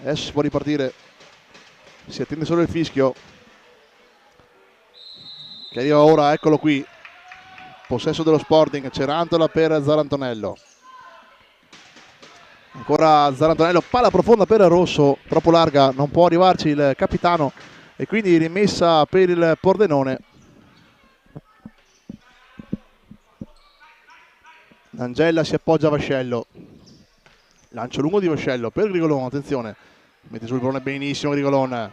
Adesso si può ripartire, si attende solo il fischio che arriva ora. Eccolo qui, possesso dello Sporting, Cerantola per Zarantonello, ancora Zarantonello, palla profonda per Rosso, troppo larga, non può arrivarci il capitano e quindi rimessa per il Pordenone. Angella si appoggia a Vascello, lancio lungo di Vascello per Grigolon, attenzione, mette sul pallone benissimo Grigolon,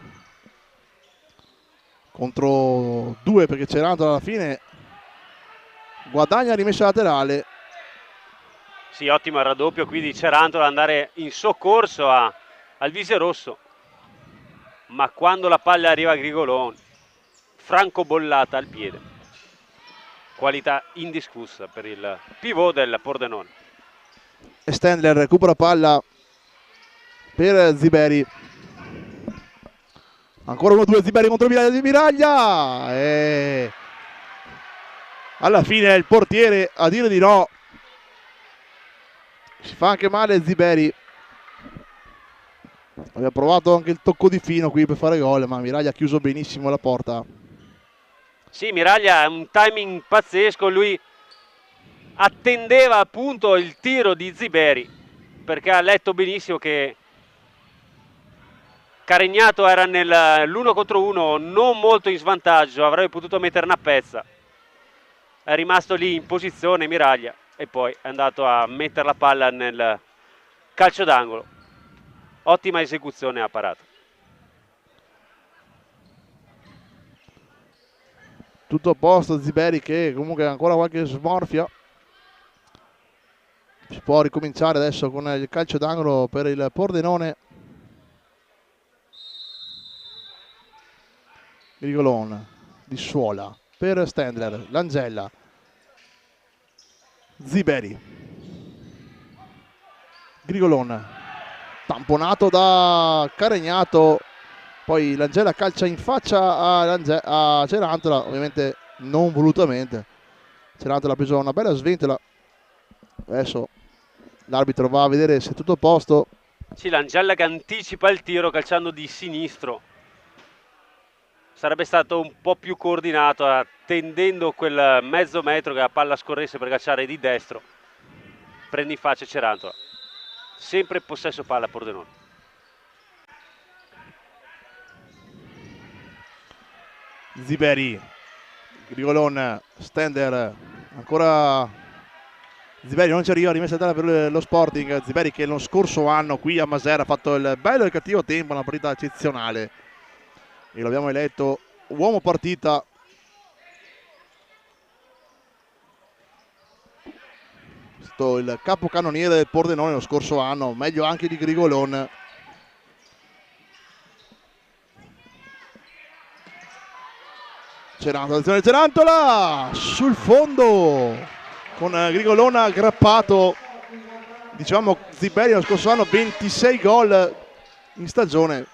contro due perché Cerantola alla fine guadagna rimessa laterale. Sì, ottimo il raddoppio qui di Cerantola, andare in soccorso al Viserosso, ma quando la palla arriva a Grigolon, francobollata al piede. Qualità indiscussa per il pivot del Pordenone. E Stendler recupera palla per Ziberi, ancora 1-2 Ziberi contro Miraglia e alla fine è il portiere a dire di no, si fa anche male Ziberi. Aveva provato anche il tocco di fino qui per fare gol, ma Miraglia ha chiuso benissimo la porta. Sì, Miraglia ha un timing pazzesco, lui attendeva appunto il tiro di Ziberi perché ha letto benissimo che Caregnato era nell'1 contro 1, non molto in svantaggio, avrebbe potuto mettere una pezza. È rimasto lì in posizione Miraglia e poi è andato a mettere la palla nel calcio d'angolo. Ottima esecuzione a parata. Tutto a posto, Ziberi che comunque ha ancora qualche smorfia. Si può ricominciare adesso con il calcio d'angolo per il Pordenone. Grigolon di Suola per Stendler, Langella, Ziberi, Grigolon tamponato da Caregnato, poi Langella calcia in faccia a Cerantola, ovviamente non volutamente. Cerantola ha preso una bella sventola, adesso l'arbitro va a vedere se è tutto a posto. Sì, Langella che anticipa il tiro calciando di sinistro. Sarebbe stato un po' più coordinato, attendendo quel mezzo metro che la palla scorresse per calciare di destro. Prendi in faccia Cerantola. Sempre possesso palla Pordenone. Ziberi, Grigolon, Stender, ancora Ziberi non ci arriva, rimessa a per lo Sporting. Ziberi che lo scorso anno qui a Masera ha fatto il bello e il cattivo tempo, una partita eccezionale e lo abbiamo eletto uomo partita. È stato il capocannoniere del Pordenone lo scorso anno, meglio anche di Grigolon. attenzione Cerantola sul fondo con Grigolona aggrappato. Diciamo Ziberi lo scorso anno 26 gol in stagione,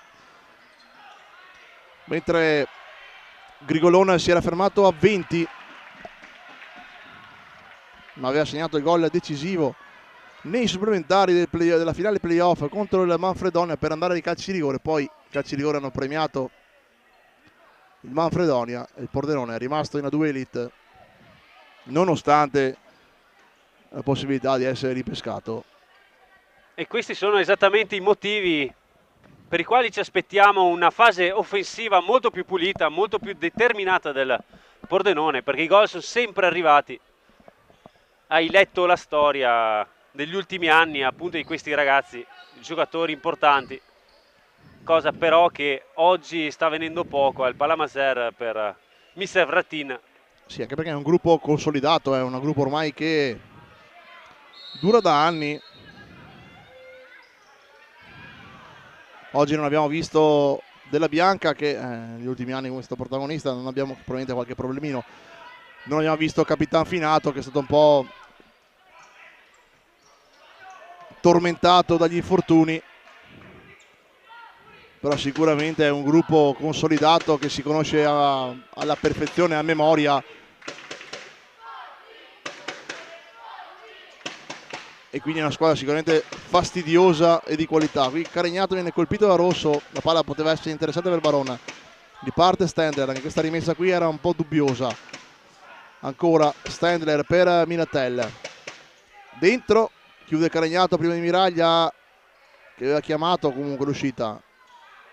mentre Grigolona si era fermato a 20, ma aveva segnato il gol decisivo nei supplementari della finale playoff contro il Manfredonia per andare ai calci di rigore. Poi i calci di rigore hanno premiato il Manfredonia e il Pordenone è rimasto in A2 Elite nonostante la possibilità di essere ripescato. E questi sono esattamente i motivi per i quali ci aspettiamo una fase offensiva molto più pulita, molto più determinata del Pordenone, perché i gol sono sempre arrivati. Hai letto la storia degli ultimi anni appunto di questi ragazzi, giocatori importanti, cosa però che oggi sta venendo poco al Palamaser per Mister Vratin. Sì, anche perché è un gruppo consolidato, è un gruppo ormai che dura da anni. Oggi non abbiamo visto Della Bianca che negli ultimi anni come questo protagonista non abbiamo, probabilmente qualche problemino. Non abbiamo visto Capitan Finato che è stato un po' tormentato dagli infortuni, però sicuramente è un gruppo consolidato che si conosce alla perfezione, a memoria, e quindi è una squadra sicuramente fastidiosa e di qualità. Qui Caregnato viene colpito da Rosso, la palla poteva essere interessante per Barona, riparte Stendler, anche questa rimessa qui era un po' dubbiosa. Ancora Stendler per Minatel, dentro, chiude Caregnato prima di Miraglia che aveva chiamato comunque l'uscita.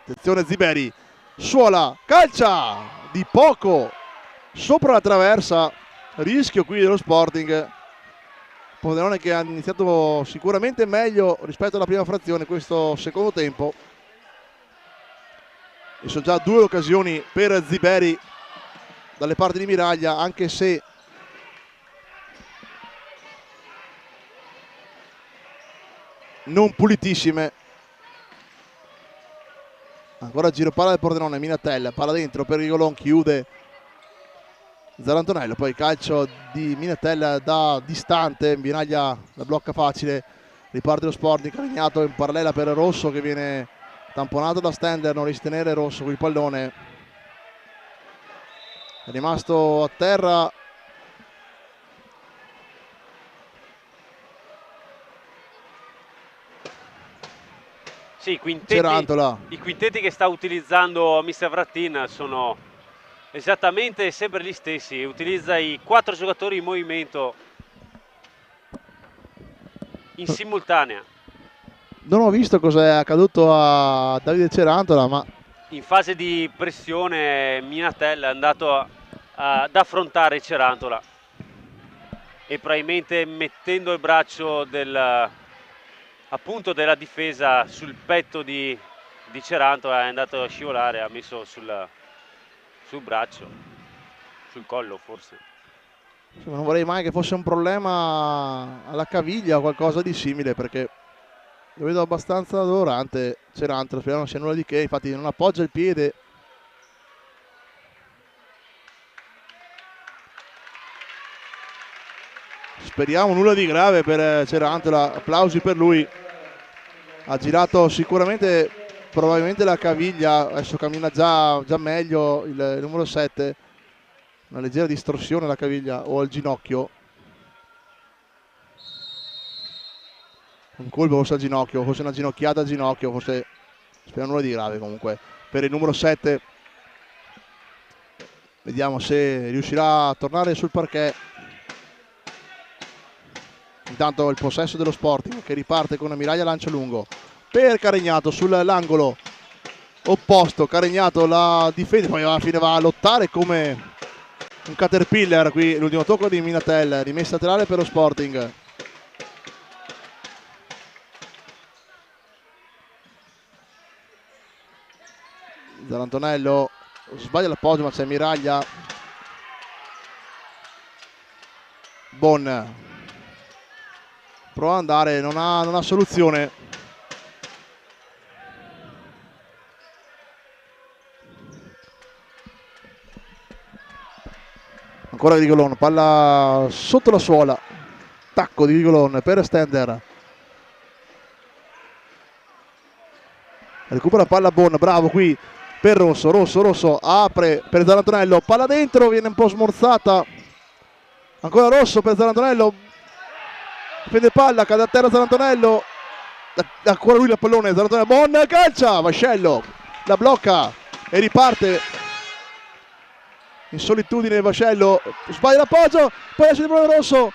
Attenzione Ziberi, suola, calcia di poco sopra la traversa, rischio qui dello Sporting. Pordenone che ha iniziato sicuramente meglio rispetto alla prima frazione questo secondo tempo, e sono già due occasioni per Ziberi dalle parti di Miraglia, anche se non pulitissime. Ancora giro palla del Pordenone, Minatel, palla dentro per Rigolon, chiude Zarantonello, poi calcio di Minatel da distante, Miraglia la blocca facile, riparte lo Sporting, Caregnato in parallela per Rosso che viene tamponato da Stender, non riesce a tenere Rosso con il pallone, è rimasto a terra. Sì, i quintetti che sta utilizzando Mister Vratin sono esattamente sempre gli stessi, utilizza i 4 giocatori in movimento in simultanea. Non ho visto cosa è accaduto a Davide Cerantola, ma in fase di pressione Minatel è andato ad affrontare Cerantola e probabilmente mettendo il braccio appunto della difesa sul petto di Cerantola è andato a scivolare, ha messo sul braccio, sul collo forse. Non vorrei mai che fosse un problema alla caviglia o qualcosa di simile, perché lo vedo abbastanza dolorante Cerantola, speriamo non sia nulla di che, infatti non appoggia il piede. Speriamo nulla di grave per Cerantola, applausi per lui, ha girato sicuramente, probabilmente la caviglia, adesso cammina già meglio il numero 7, una leggera distorsione alla caviglia o al ginocchio, un colpo forse al ginocchio, forse una ginocchiata al ginocchio, forse, speriamo nulla di grave comunque per il numero 7. Vediamo se riuscirà a tornare sul parquet. Intanto il possesso dello Sporting che riparte con Miraglia, lancio lungo per Caregnato sull'angolo opposto, Caregnato la difende, poi alla fine va a lottare come un caterpillar. Qui l'ultimo tocco di Minatel, rimessa laterale per lo Sporting. Zarantonello sbaglia l'appoggio ma c'è Miraglia, Bon prova ad andare, non ha soluzione. Ancora Grigolon, palla sotto la suola, tacco di Grigolon per Stender, recupera palla Bon, bravo qui per Rosso, apre per Zarantonello, palla dentro, viene un po' smorzata, ancora Rosso per Zarantonello, prende palla, cade a terra Zarantonello, ancora lui il pallone, Zarantonello, Bon calcia, Vascello la blocca e riparte in solitudine Vascello, sbaglia l'appoggio, poi esce di nuovo Rosso,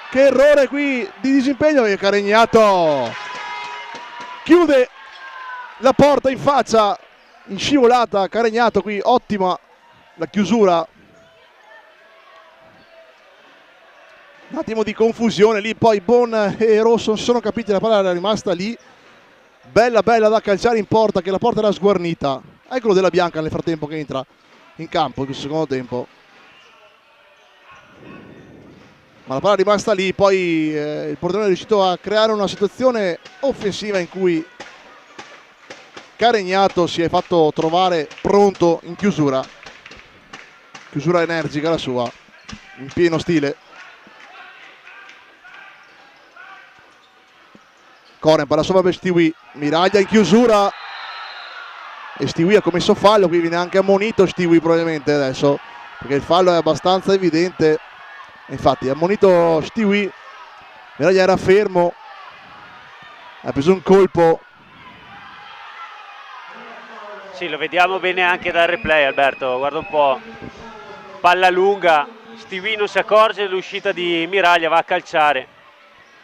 che errore qui di disimpegno, e Caregnato chiude la porta in faccia, in scivolata Caregnato qui, ottima la chiusura, un attimo di confusione lì, poi Bon e Rosso non si sono capiti, la palla era rimasta lì, bella da calciare in porta, che la porta era sguarnita, eccolo Della Bianca nel frattempo che entra in campo in questo secondo tempo, ma la palla è rimasta lì, poi il portiere è riuscito a creare una situazione offensiva in cui Caregnato si è fatto trovare pronto in chiusura energica la sua, in pieno stile. Coren palla sopra per Stiwi, Miraglia in chiusura e Stiwi ha commesso fallo, qui viene anche ammonito Stiwi probabilmente adesso, perché il fallo è abbastanza evidente, infatti è ammonito Stiwi, Miraglia era fermo, ha preso un colpo. Sì, lo vediamo bene anche dal replay, Alberto, guarda un po', palla lunga, Stiwi non si accorge dell'uscita di Miraglia, va a calciare,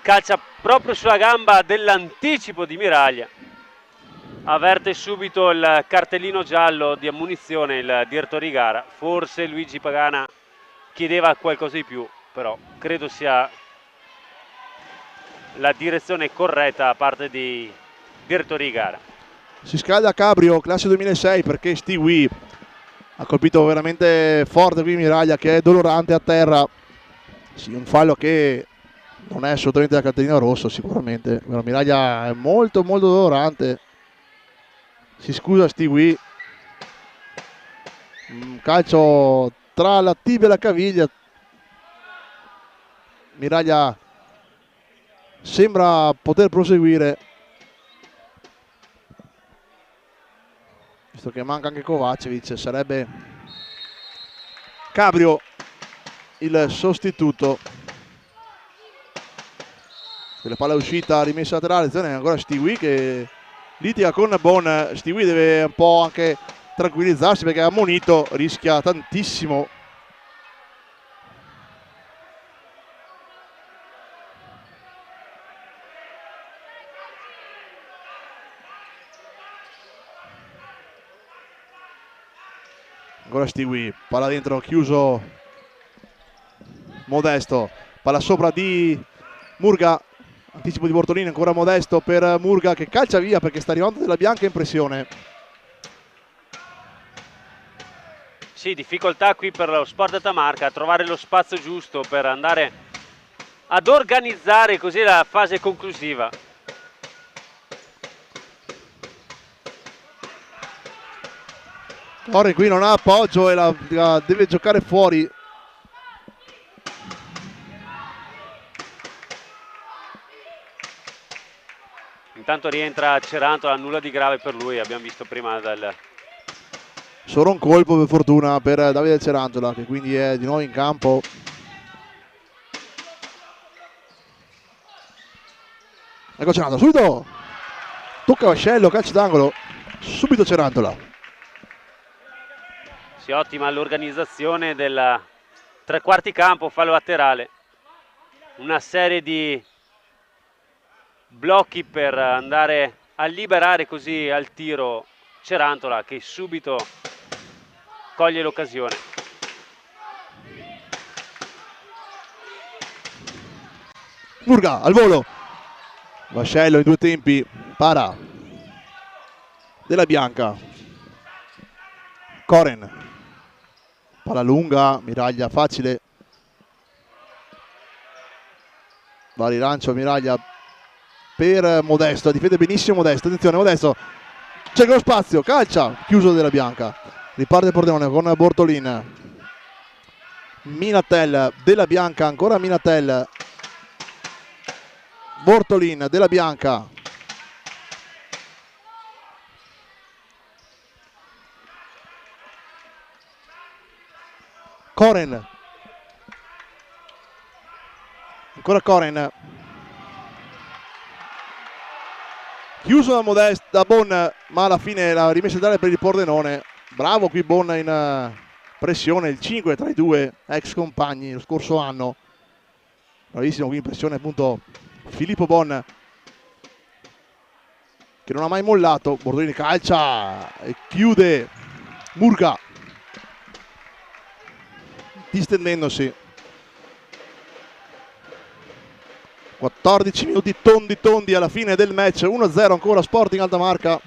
calcia proprio sulla gamba dell'anticipo di Miraglia, avverte subito il cartellino giallo di ammonizione il direttore di gara, forse Luigi Pagana chiedeva qualcosa di più, però credo sia la direzione corretta da parte di direttori di gara. Si scalda Cabrio, classe 2006, perché Stiwi ha colpito veramente forte qui Miraglia, che è dolorante a terra. Sì, un fallo che non è assolutamente da cartellino rosso sicuramente, però Miraglia è molto dolorante. Si scusa Stiwi, un calcio tra la tibia e la caviglia, Miraglia sembra poter proseguire, visto che manca anche Kovacevic, sarebbe Cabrio il sostituto. La palla uscita, rimessa laterale, attenzione ancora Stiwi che litiga con Bon, Stiwi deve un po' anche tranquillizzarsi perché ammonito, rischia tantissimo. Ancora Stiwi, palla dentro, chiuso Modesto, palla sopra di Murga, anticipo di Bortolini, ancora Modesto per Murga che calcia via perché sta arrivando Della Bianca in pressione. Sì, difficoltà qui per lo Sport Datamarca a trovare lo spazio giusto per andare ad organizzare così la fase conclusiva. Ora qui non ha appoggio e la deve giocare fuori. Intanto rientra Cerantola, nulla di grave per lui, abbiamo visto prima dal... Solo un colpo per fortuna per Davide Cerantola, che quindi è di nuovo in campo. Ecco Cerantola, subito! Tocca Vascello, calcio d'angolo, subito Cerantola. Sì, ottima l'organizzazione del tre quarti campo, fallo laterale. Una serie di blocchi per andare a liberare così al tiro Cerantola che subito coglie l'occasione. Murga al volo, Vascello in due tempi, para Della Bianca, Coren, palla lunga, Miraglia facile, va rilancio Miraglia per Modesto, difende benissimo Modesto, attenzione Modesto, c'è lo spazio, calcia, chiuso Della Bianca, riparte Pordenone con Bortolin, Minatel, Della Bianca, ancora Minatel, Bortolin, Della Bianca, Koren, ancora Koren, chiuso da Modest, da Bon, ma alla fine la rimessa d'area per il Pordenone. Bravo qui Bon in pressione, il 5 tra i due ex compagni lo scorso anno. Bravissimo qui in pressione appunto Filippo Bon, che non ha mai mollato. Bordolini calcia e chiude Murga, distendendosi. 14 minuti tondi alla fine del match, 1-0 ancora Sporting Altamarca.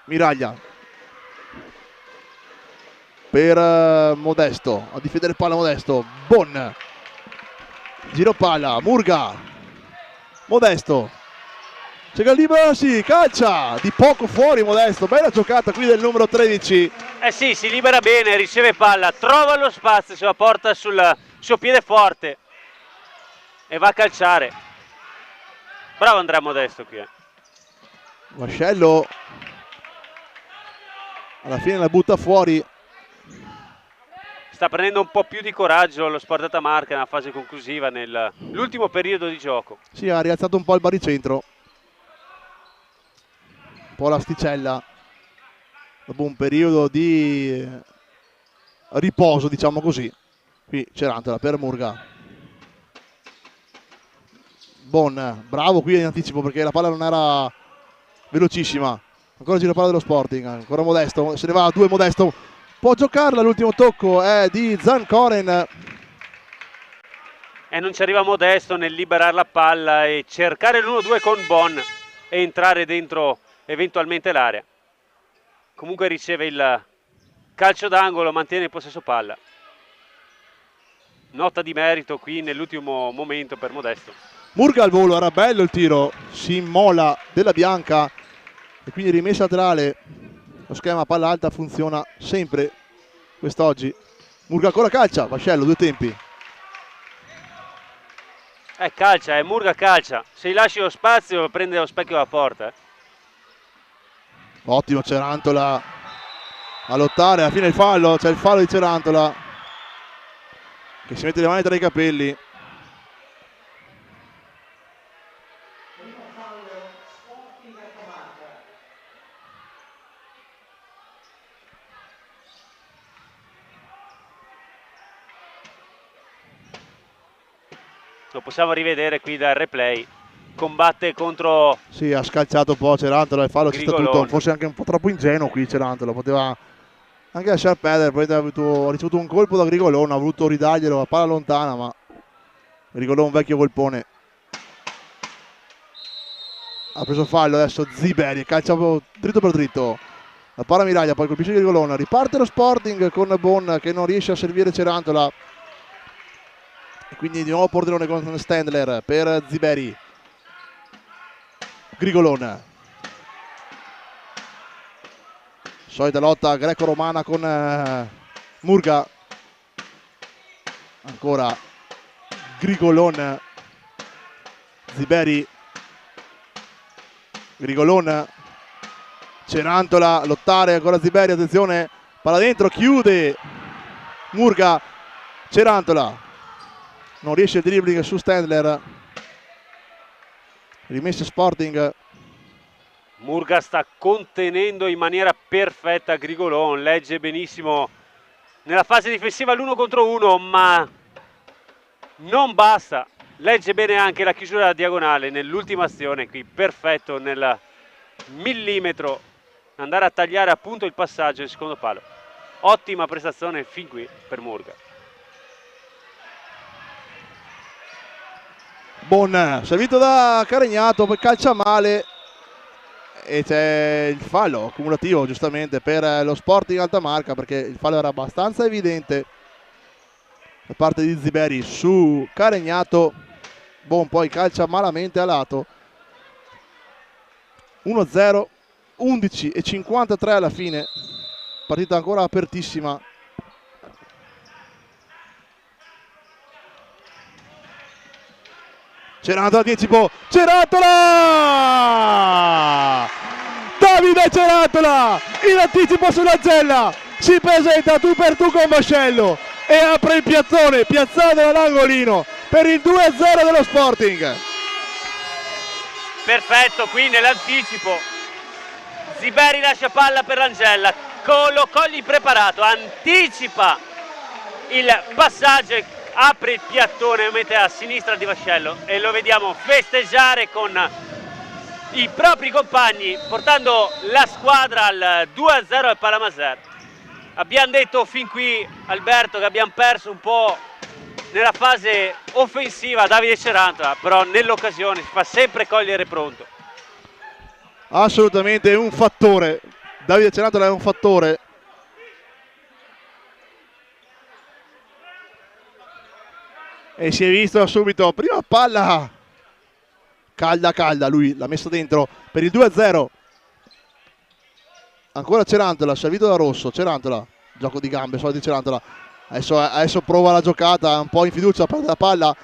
Miraglia per Modesto, a difendere palla Modesto, Bon, giro palla, Murga, Modesto, c'è libero, sì, calcia, di poco fuori Modesto, bella giocata qui del numero 13. Sì, si libera bene, riceve palla, trova lo spazio, se la porta sul suo piede forte e va a calciare. Bravo Andrea Modesto qui. Vascello alla fine la butta fuori. Sta prendendo un po' più di coraggio lo Sport Altamarca nella fase conclusiva, nell'ultimo periodo di gioco. Sì, ha rialzato un po' il baricentro, un po' l'asticella dopo un periodo di riposo, diciamo così. Qui Cerantola per Murga, Bon, bravo qui in anticipo perché la palla non era velocissima. Ancora giro palla dello Sporting, ancora Modesto, se ne va a due Modesto, può giocarla, l'ultimo tocco è di Zan Koren. E non ci arriva Modesto nel liberare la palla e cercare l'1-2 con Bon e entrare dentro eventualmente l'area. Comunque riceve il calcio d'angolo, mantiene il possesso palla. Nota di merito qui nell'ultimo momento per Modesto. Murga al volo, era bello il tiro, si immola Della Bianca e quindi rimessa laterale. Lo schema palla alta funziona sempre quest'oggi. Murga ancora calcia, Vascello, due tempi. Calcia, Murga calcia. Se gli lasci lo spazio prende lo specchio della porta. Ottimo Cerantola a lottare, alla fine il fallo, c'è il fallo di Cerantola che si mette le mani tra i capelli. Lo possiamo rivedere qui dal replay. Combatte contro... Sì, ha scalciato un po' Cerantola, il fallo c'è stato tutto, forse anche un po' troppo ingenuo qui Cerantola, poteva anche lasciar perdere, poi ha ricevuto un colpo da Grigolone, ha voluto ridarglielo a palla lontana, ma Grigolone un vecchio colpone. Ha preso fallo adesso Ziberi, calcia dritto per dritto, la palla Miraglia, poi colpisce Grigolone, riparte lo Sporting con Bon che non riesce a servire Cerantola. E quindi di nuovo Pordenone con Stendler per Ziberi. Grigolone, solita lotta greco-romana con Murga, ancora Grigolone, Ziberi, Grigolone, Cerantola, lottare ancora Ziberi, attenzione, palla dentro, chiude Murga, Cerantola non riesce il dribbling su Stendler, rimessa Sporting. Murga sta contenendo in maniera perfetta Grigolone, legge benissimo nella fase difensiva l'1 contro 1, ma non basta, legge bene anche la chiusura della diagonale nell'ultima azione qui, perfetto nel millimetro, andare a tagliare appunto il passaggio del secondo palo. Ottima prestazione fin qui per Murga. Bon, servito da Caregnato, poi calcia male e c'è il fallo accumulativo giustamente per lo Sporting Altamarca, perché il fallo era abbastanza evidente da parte di Ziberi su Caregnato. Bon poi calcia malamente a lato. 1-0, 11:53 alla fine, partita ancora apertissima Cerantola anticipo, Cerantola! Davide Cerantola in anticipo sulla Zella, si presenta tu per tu con Vascello e apre il piazzone, piazzato dall'angolino per il 2-0 dello Sporting. Perfetto, qui nell'anticipo Ziberi lascia palla per Langella, lo coglie impreparato, anticipa il passaggio, apre il piattone, mette a sinistra di Vascello e lo vediamo festeggiare con i propri compagni, portando la squadra al 2-0 al Palamaser. Abbiamo detto fin qui, Alberto, che abbiamo perso un po' nella fase offensiva Davide Cerantola, però nell'occasione si fa sempre cogliere pronto. Assolutamente è un fattore, Davide Cerantola è un fattore. E si è visto subito, prima palla calda, lui l'ha messa dentro per il 2-0. Ancora Cerantola, servito da Rosso, Cerantola, gioco di gambe, solito di Cerantola. Adesso prova la giocata, un po' in fiducia, prende la palla.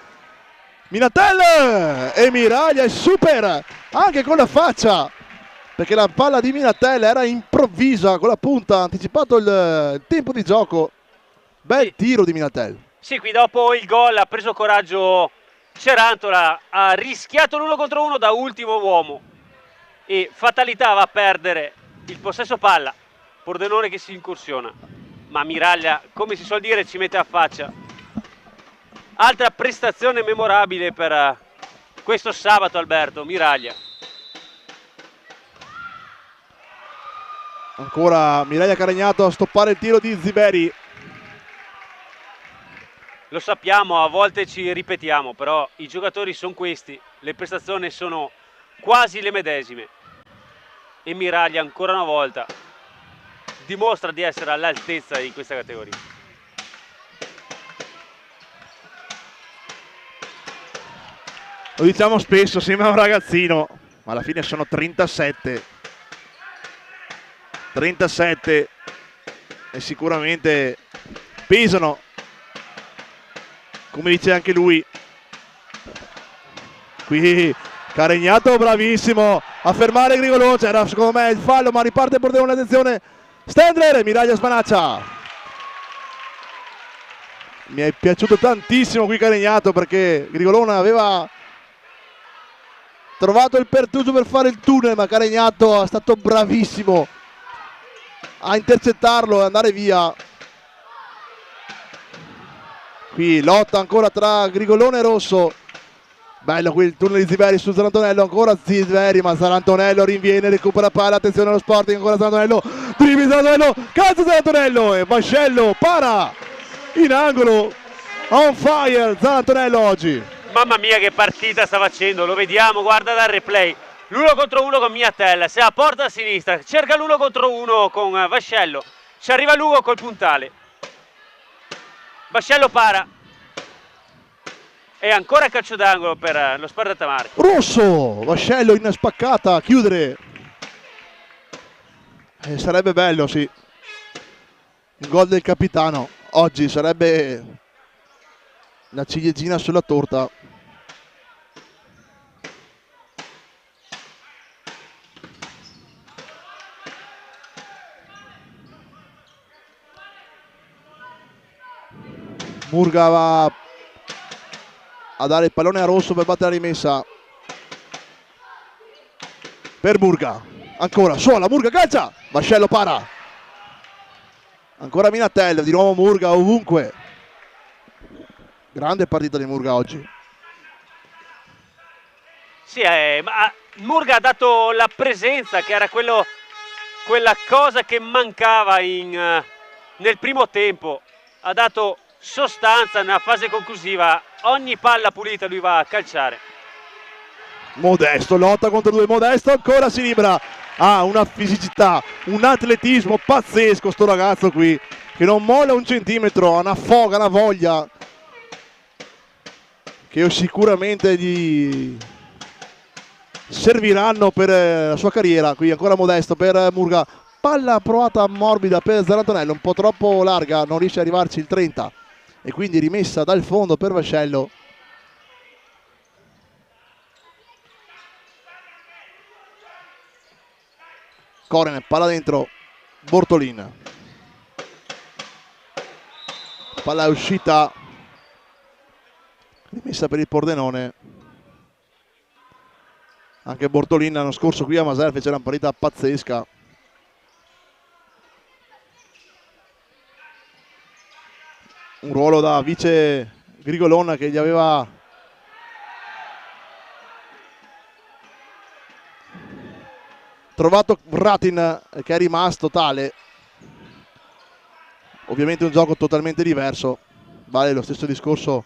Minatel e Miraglia è super, anche con la faccia, perché la palla di Minatel era improvvisa, con la punta, ha anticipato il tempo di gioco. Bel tiro di Minatel. Sì, qui dopo il gol ha preso coraggio Cerantola, ha rischiato l'1 contro 1 da ultimo uomo e fatalità, va a perdere il possesso palla, Pordenone che si incursiona, ma Miraglia, come si suol dire, ci mette a faccia. Altra prestazione memorabile per questo sabato, Alberto, Miraglia. Ancora Miraglia Carregnato a stoppare il tiro di Ziberi. Lo sappiamo, a volte ci ripetiamo, però i giocatori sono questi, le prestazioni sono quasi le medesime. E Miraglia ancora una volta dimostra di essere all'altezza di questa categoria. Lo diciamo spesso, sembra un ragazzino, ma alla fine sono 37 e sicuramente pesano, come dice anche lui. Qui Carregnato bravissimo a fermare Grigolon, c'era secondo me il fallo, ma riparte Pordenone, attenzione Stendler, Miraglia smanaccia. Mi è piaciuto tantissimo qui Carregnato, perché Grigolon aveva trovato il pertugio per fare il tunnel, ma Carregnato è stato bravissimo a intercettarlo e andare via. Qui lotta ancora tra Grigolone e Rosso. Bello qui il tunnel di Ziberi su Zarantonello, ancora Ziberi, ma Zarantonello rinviene, recupera palla, attenzione allo Sporting, ancora Zarantonello, dribbling Zarantonello, calcio Zarantonello e Vascello para in angolo, on fire Zarantonello oggi. Mamma mia che partita sta facendo, lo vediamo, guarda dal replay, l'1 contro 1 con Minatel, se la porta a sinistra, cerca l'1 contro 1 con Vascello, ci arriva Lugo col puntale, Vascello para e ancora calcio d'angolo per lo Sparta Tamarca. Rosso, Vascello in spaccata a chiudere, sarebbe bello, sì, il gol del capitano oggi sarebbe la ciliegina sulla torta. Murga va a dare il pallone a Rosso per battere la rimessa per Murga, ancora suola Murga, calcia, Vascello para, ancora Minatel, di nuovo Murga ovunque. Grande partita di Murga oggi. Sì, ma Murga ha dato la presenza che era quella cosa che mancava nel primo tempo, ha dato sostanza nella fase conclusiva, ogni palla pulita lui va a calciare. Modesto lotta contro due, Modesto ancora si libera, ha una fisicità, un atletismo pazzesco sto ragazzo qui, che non molla un centimetro, ha una foga, una voglia che sicuramente gli serviranno per la sua carriera. Qui ancora Modesto per Murga, palla provata morbida per Zarantonello, un po' troppo larga, non riesce ad arrivarci il 30 e quindi rimessa dal fondo per Vascello. Koren, palla dentro, Bortolin, palla è uscita, rimessa per il Pordenone. Anche Bortolin l'anno scorso qui a Masera fece una partita pazzesca. Un ruolo da vice Grigolon che gli aveva trovato Vratin, che è rimasto tale. Ovviamente un gioco totalmente diverso, vale lo stesso discorso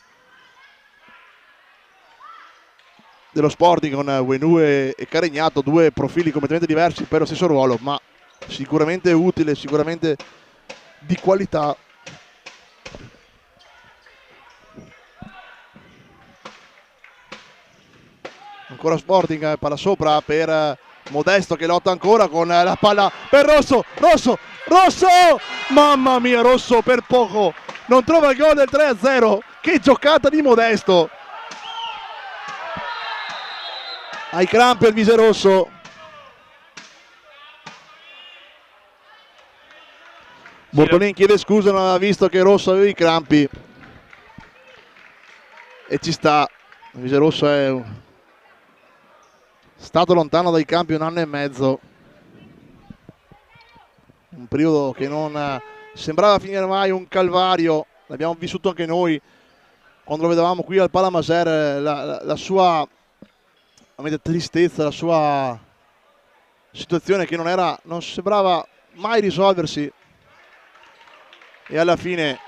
dello Sporting con Wenu e Carignato, due profili completamente diversi per lo stesso ruolo, ma sicuramente utile, sicuramente di qualità. Ancora Sporting, palla sopra per Modesto che lotta ancora con la palla per Rosso, mamma mia, Rosso per poco non trova il gol del 3-0, che giocata di Modesto, ai crampi al Vicerosso. Bortolin chiede scusa, non aveva visto che Rosso aveva i crampi e ci sta. Il Vicerosso è stato lontano dai campi un anno e mezzo, un periodo che non sembrava finire mai, un calvario. L'abbiamo vissuto anche noi quando lo vedevamo qui al Palamaser, la sua tristezza, la sua situazione che non sembrava mai risolversi, e alla fine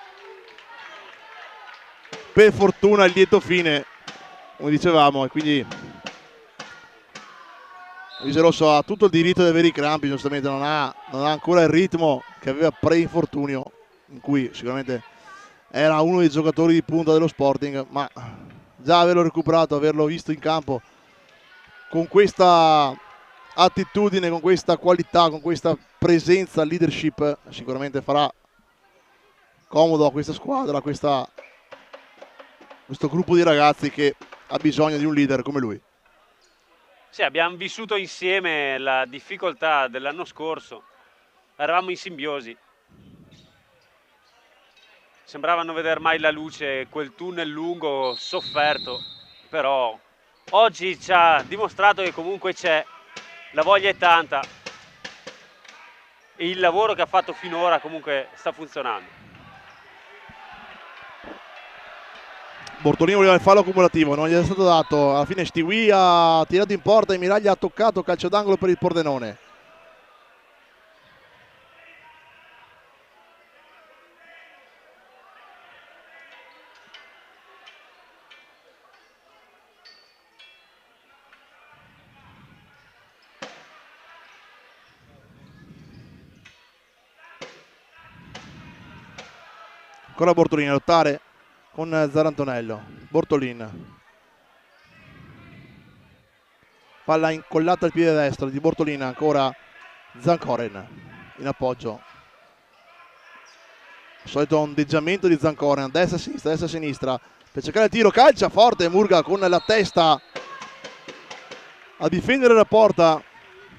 per fortuna il lieto fine, come dicevamo, e quindi Vicerosso ha tutto il diritto di avere i crampi, giustamente non ha ancora il ritmo che aveva pre-infortunio, in cui sicuramente era uno dei giocatori di punta dello Sporting, ma già averlo recuperato, averlo visto in campo con questa attitudine, con questa qualità, con questa presenza, leadership, sicuramente farà comodo a questa squadra, a questo gruppo di ragazzi che ha bisogno di un leader come lui. Sì, abbiamo vissuto insieme la difficoltà dell'anno scorso, eravamo in simbiosi, sembrava non vedere mai la luce, quel tunnel lungo, sofferto, però oggi ci ha dimostrato che comunque c'è, la voglia è tanta e il lavoro che ha fatto finora comunque sta funzionando. Bortolino voleva il fallo accumulativo, non gli è stato dato, alla fine Stiwi ha tirato in porta e Miraglia ha toccato, calcio d'angolo per il Pordenone. Ancora Bortolino a lottare con Zarantonello. Bortolin, palla incollata al piede destro di Bortolin, ancora Zancoren in appoggio. Il solito ondeggiamento di Zancoren, destra a sinistra per cercare il tiro, calcia forte Murga con la testa a difendere la porta.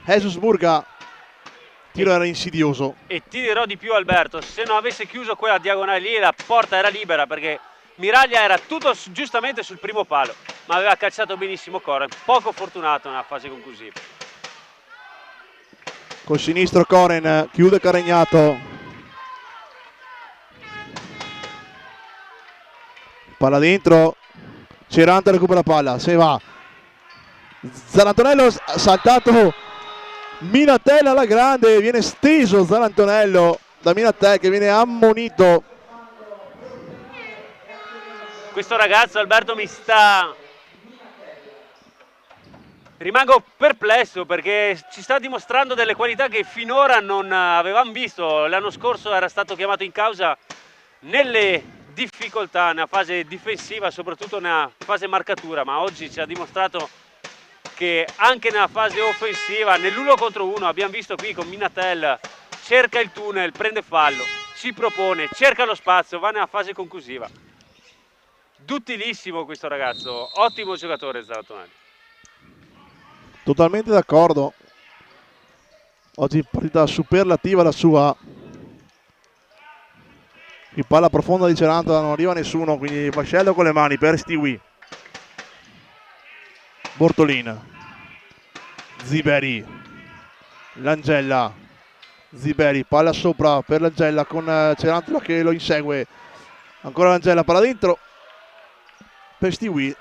Jesus Murga, il tiro era insidioso. E ti dirò di più, Alberto, se non avesse chiuso quella diagonale lì la porta era libera, perché Miraglia era tutto giustamente sul primo palo, ma aveva calciato benissimo Koren, poco fortunato nella fase conclusiva. Col sinistro Koren, chiude Carignato, palla dentro, Ceranta recupera la palla, se va Zarantonello, ha saltato Minatel alla grande, viene steso Zarantonello da Minatel che viene ammonito. Questo ragazzo, Alberto, rimango perplesso perché ci sta dimostrando delle qualità che finora non avevamo visto. L'anno scorso era stato chiamato in causa nelle difficoltà, nella fase difensiva, soprattutto nella fase marcatura, ma oggi ci ha dimostrato che anche nella fase offensiva, nell'uno contro uno, abbiamo visto qui con Minatel, cerca il tunnel, prende fallo, si propone, cerca lo spazio, va nella fase conclusiva. Duttilissimo questo ragazzo, ottimo giocatore Zarantonello. Totalmente d'accordo. Oggi partita superlativa la sua. Qui palla profonda di Cerantola, non arriva nessuno, quindi Vascello con le mani per Stewie. Bortolin, Ziberi, Langella, Ziberi, palla sopra per Langella con Cerantola che lo insegue. Ancora Langella, palla dentro per Stewie.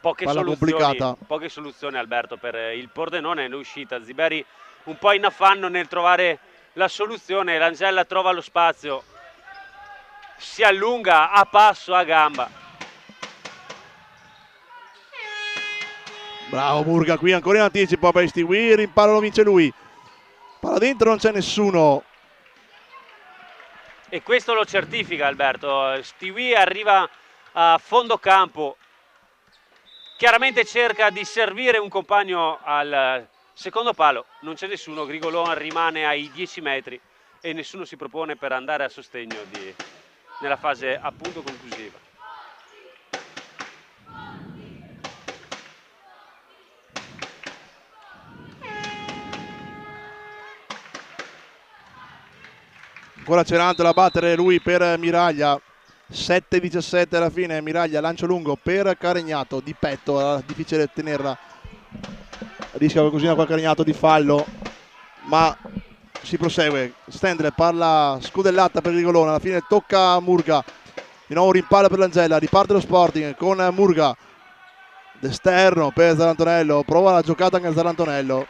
Poche soluzioni Alberto per il Pordenone, è uscita Ziberi un po' in affanno nel trovare la soluzione, Langella trova lo spazio, si allunga a passo, a gamba. Bravo Murga, qui ancora in anticipo per Stewie, rimpallo lo vince lui. Palla dentro, non c'è nessuno. E questo lo certifica Alberto, Stewie arriva a fondo campo, chiaramente cerca di servire un compagno al secondo palo, non c'è nessuno, Grigolon rimane ai 10 metri e nessuno si propone per andare a sostegno nella fase appunto conclusiva. Ancora Cerantola a battere lui per Miraglia. 7-17 alla fine, Miraglia lancio lungo per Carignato di petto, difficile tenerla, rischia qualcosina qua Carignato di fallo, ma si prosegue. Stendler, parla scudellata per Grigolone, alla fine tocca a Murga, di nuovo rimpalla per Langella, riparte lo Sporting con Murga d'esterno per Zarantonello, prova la giocata anche Zarantonello,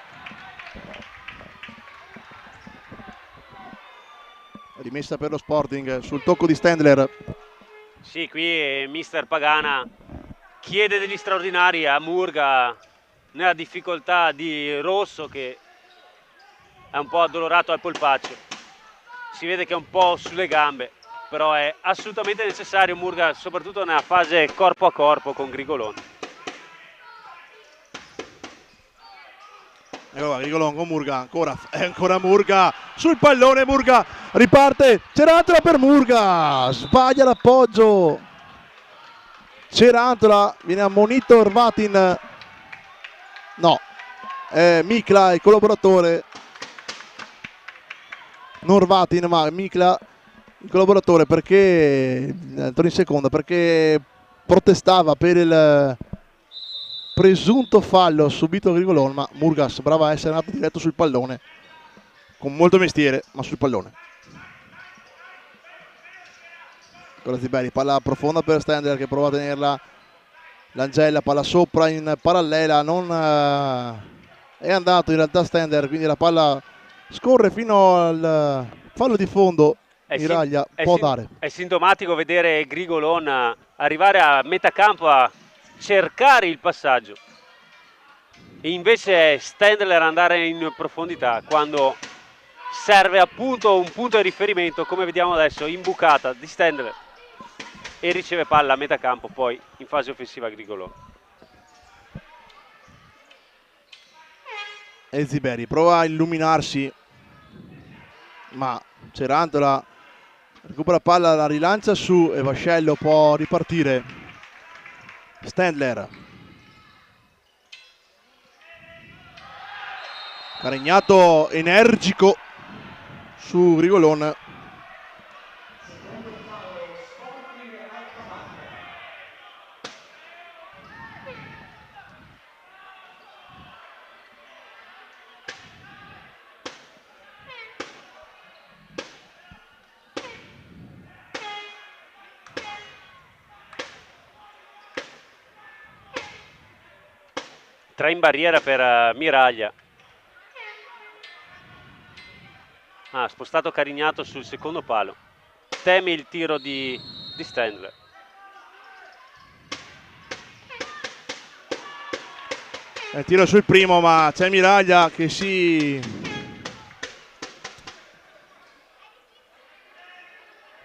rimessa per lo Sporting sul tocco di Stendler. Sì, qui mister Pagana chiede degli straordinari a Murga nella difficoltà di Rosso che è un po' addolorato al polpaccio, si vede che è un po' sulle gambe, però è assolutamente necessario Murga, soprattutto nella fase corpo a corpo con Grigolone. Ecco Grigolon con Murga, ancora Murga sul pallone, Murga riparte, Cerantola per Murga, sbaglia l'appoggio, Cerantola, viene ammonito Norvatin, no, è Mikla il collaboratore, Norvatin, ma Mikla il collaboratore perché, torna in seconda, perché protestava per il presunto fallo subito da Grigolon, ma Murga sembrava essere andato diretto sul pallone, con molto mestiere, ma sul pallone. Con la Ziberi, palla profonda per Stendler che prova a tenerla, Langella, palla sopra in parallela, non è andato in realtà Stendler, quindi la palla scorre fino al fallo di fondo. Miraglia può dare. È sintomatico vedere Grigolon arrivare a metà campo a cercare il passaggio e invece Stendler andare in profondità quando serve appunto un punto di riferimento, come vediamo adesso, imbucata di Stendler, e riceve palla a metà campo poi in fase offensiva Grigolon. E Ziberi prova a illuminarsi, ma Cerantola recupera palla, la rilancia su e Vascello può ripartire. Stendler, Carignato energico su Grigolon. Tre in barriera per Miraglia. Ha spostato Carignato sul secondo palo. Teme il tiro di Stendler. Il tiro sul primo, ma c'è Miraglia che si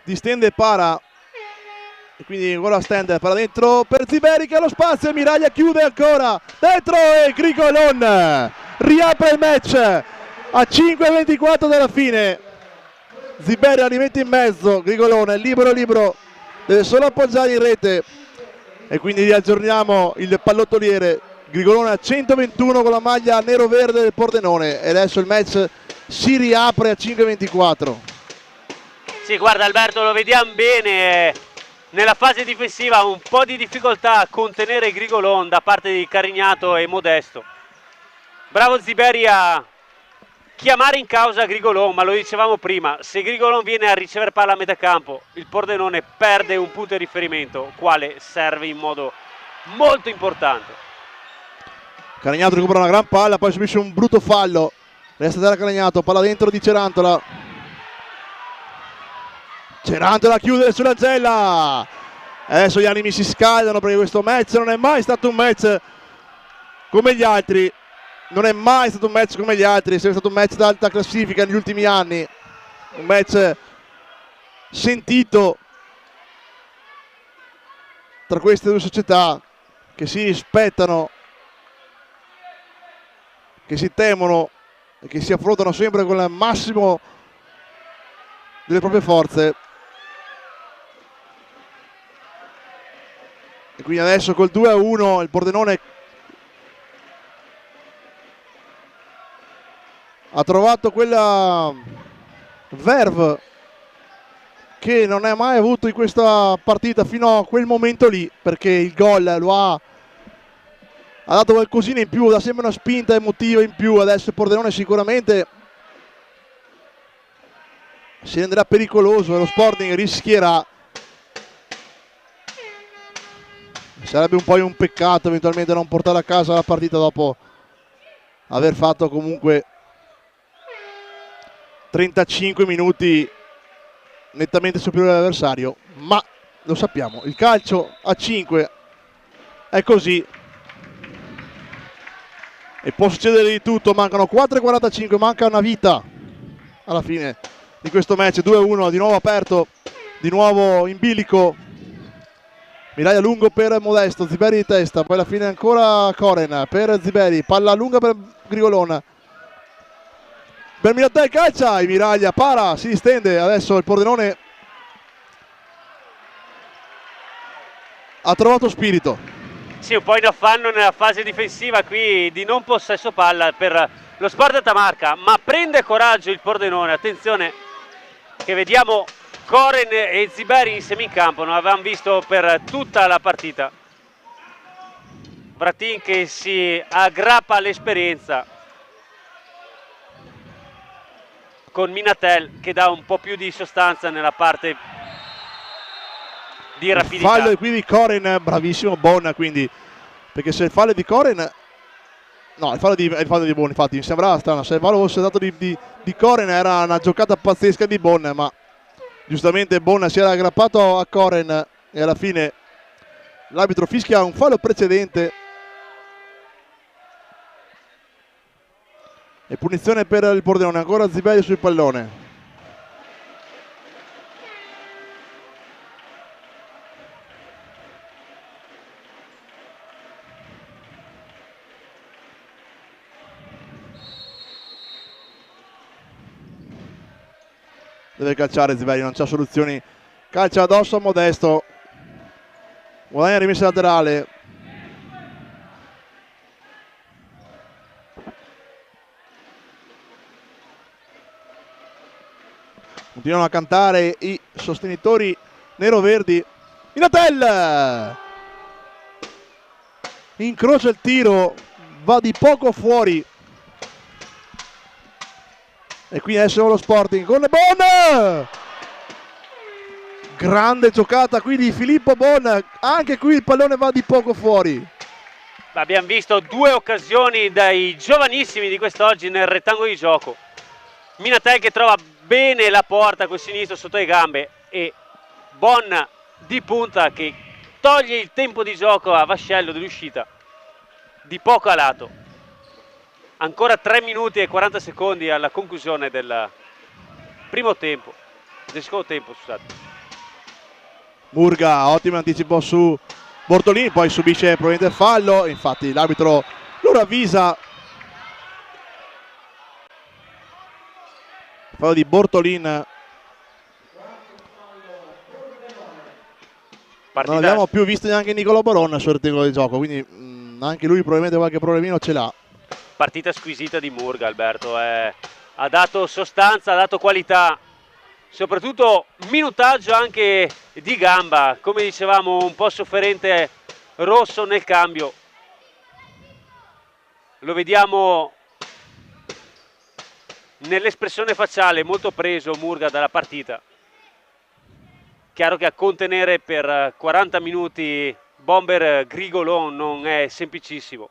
distende e para. E quindi ancora Stendler, para dentro per Ziberi che ha lo spazio e Miraglia chiude ancora. Dentro e Grigolon riapre il match a 5:24 dalla fine. Ziberi la rimette in mezzo, Grigolon è libero, deve solo appoggiare in rete. E quindi riaggiorniamo il pallottoliere Grigolone a 121 con la maglia nero-verde del Pordenone e adesso il match si riapre a 5-24. Sì, guarda Alberto, lo vediamo bene, nella fase difensiva un po' di difficoltà a contenere Grigolon da parte di Carignato e Modesto. Bravo Ziberi a chiamare in causa Grigolon, ma lo dicevamo prima, se Grigolon viene a ricevere palla a metà campo, il Pordenone perde un punto di riferimento, quale serve in modo molto importante. Carignato recupera una gran palla, poi subisce un brutto fallo, resta terra Carignato, palla dentro di Cerantola. Cerantola chiude sulla Zella. Adesso gli animi si scaldano perché questo match non è mai stato un match come gli altri. Non è mai stato un match come gli altri, è sempre stato un match d'alta classifica negli ultimi anni. Un match sentito tra queste due società che si rispettano, che si temono e che si affrontano sempre con il massimo delle proprie forze. E quindi adesso col 2-1 il Pordenone ha trovato quella verve che non è mai avuto in questa partita fino a quel momento lì, perché il gol lo ha dato qualcosina in più, dà sempre una spinta emotiva in più. Adesso il Pordenone sicuramente si renderà pericoloso e lo Sporting rischierà. Sarebbe un po' un peccato eventualmente non portare a casa la partita dopo aver fatto comunque 35 minuti nettamente superiore all'avversario, ma lo sappiamo, il calcio a 5 è così e può succedere di tutto. Mancano 4:45, manca una vita alla fine di questo match. 2-1, di nuovo aperto, di nuovo in bilico. Miraglia lungo per Modesto, Ziberi di testa, poi alla fine ancora Koren per Ziberi, palla lunga per Grigolon. Per Minatel calcia, e Miraglia para, si distende, adesso il Pordenone ha trovato spirito. Sì, un po' in affanno nella fase difensiva qui di non possesso palla per lo Sparta Tamarca, ma prende coraggio il Pordenone. Attenzione che vediamo Koren e Ziberi insieme in campo, non avevamo visto per tutta la partita. Vratin che si aggrappa all'esperienza con Minatel che dà un po' più di sostanza nella parte di rapidità. Il fallo qui di Koren, bravissimo Bon, quindi, perché se il fallo è di Koren, no, il fallo di Bon, infatti mi sembrava strano, se il fallo fosse dato di Koren era una giocata pazzesca di Bon, ma giustamente Bon si era aggrappato a Koren e alla fine l'arbitro fischia un fallo precedente e punizione per il Pordenone. Ancora Ziberi sul pallone. Deve calciare Ziberi, non c'ha soluzioni, calcia addosso a Modesto, guadagna rimessa laterale. Continuano a cantare i sostenitori nero-verdi. Minatel incrocia il tiro, va di poco fuori. E qui adesso lo Sporting con Bon, grande giocata qui di Filippo Bon, anche qui il pallone va di poco fuori. Abbiamo visto due occasioni dai giovanissimi di quest'oggi nel rettangolo di gioco. Minatel che trova bene la porta col sinistro sotto le gambe e Bon di punta che toglie il tempo di gioco a Vascello dell'uscita di poco a lato. Ancora 3 minuti e 40 secondi alla conclusione del primo tempo, del secondo tempo, scusate. Murga, ottimo anticipo su Bortolini, poi subisce probabilmente il fallo, infatti l'arbitro lo ravvisa. Fallo di Bortolin. Non abbiamo più visto neanche Nicolò Boron sul rettangolo di gioco, quindi anche lui probabilmente qualche problemino ce l'ha. Partita squisita di Murga, Alberto, ha dato sostanza, ha dato qualità, soprattutto minutaggio anche di gamba, come dicevamo un po' sofferente Rosso nel cambio, lo vediamo nell'espressione facciale molto preso Murga dalla partita. Chiaro che a contenere per 40 minuti Bomber Grigolon non è semplicissimo.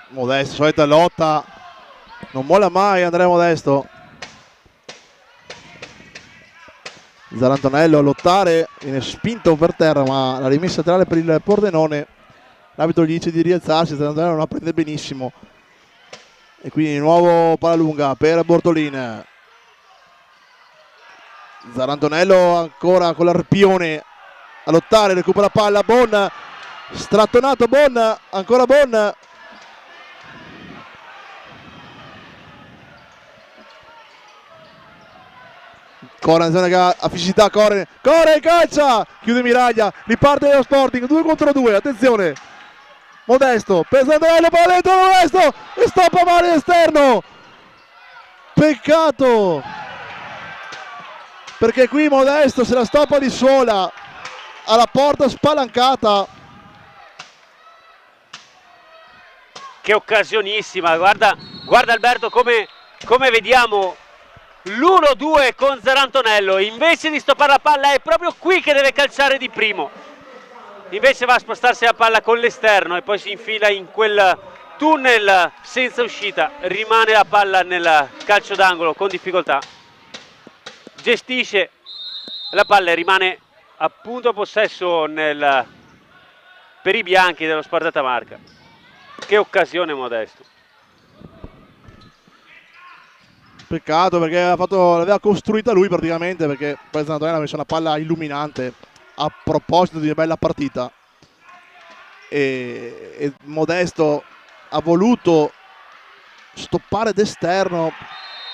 Modesto, solita lotta, non molla mai Andrea Modesto. Zarantonello a lottare, viene spinto per terra, ma la rimessa laterale per il Pordenone, l'arbitro gli dice di rialzarsi, Zarantonello non la prende benissimo, e quindi di nuovo palla lunga per Bortolin. Zarantonello ancora con l'arpione a lottare, recupera palla, Bon, strattonato Bon, ancora Bon. Coran a fisicità, corre, calcia, chiude Miraglia, riparte lo Sporting, 2 contro 2, attenzione, Modesto, Pesandello, palla dentro Modesto, e stoppa male esterno, peccato, perché qui Modesto se la stoppa di sola, alla porta spalancata. Che occasionissima, guarda Alberto come vediamo l'1-2 con Zarantonello, invece di stoppare la palla è proprio qui che deve calciare di primo, invece va a spostarsi la palla con l'esterno e poi si infila in quel tunnel senza uscita, rimane la palla nel calcio d'angolo con difficoltà, gestisce la palla e rimane appunto a possesso per i bianchi dello Sparta Marca. Che occasione Modesto. Peccato perché l'aveva costruita lui praticamente, perché poi Zarantonello ha messo una palla illuminante a proposito di una bella partita e Modesto ha voluto stoppare d'esterno,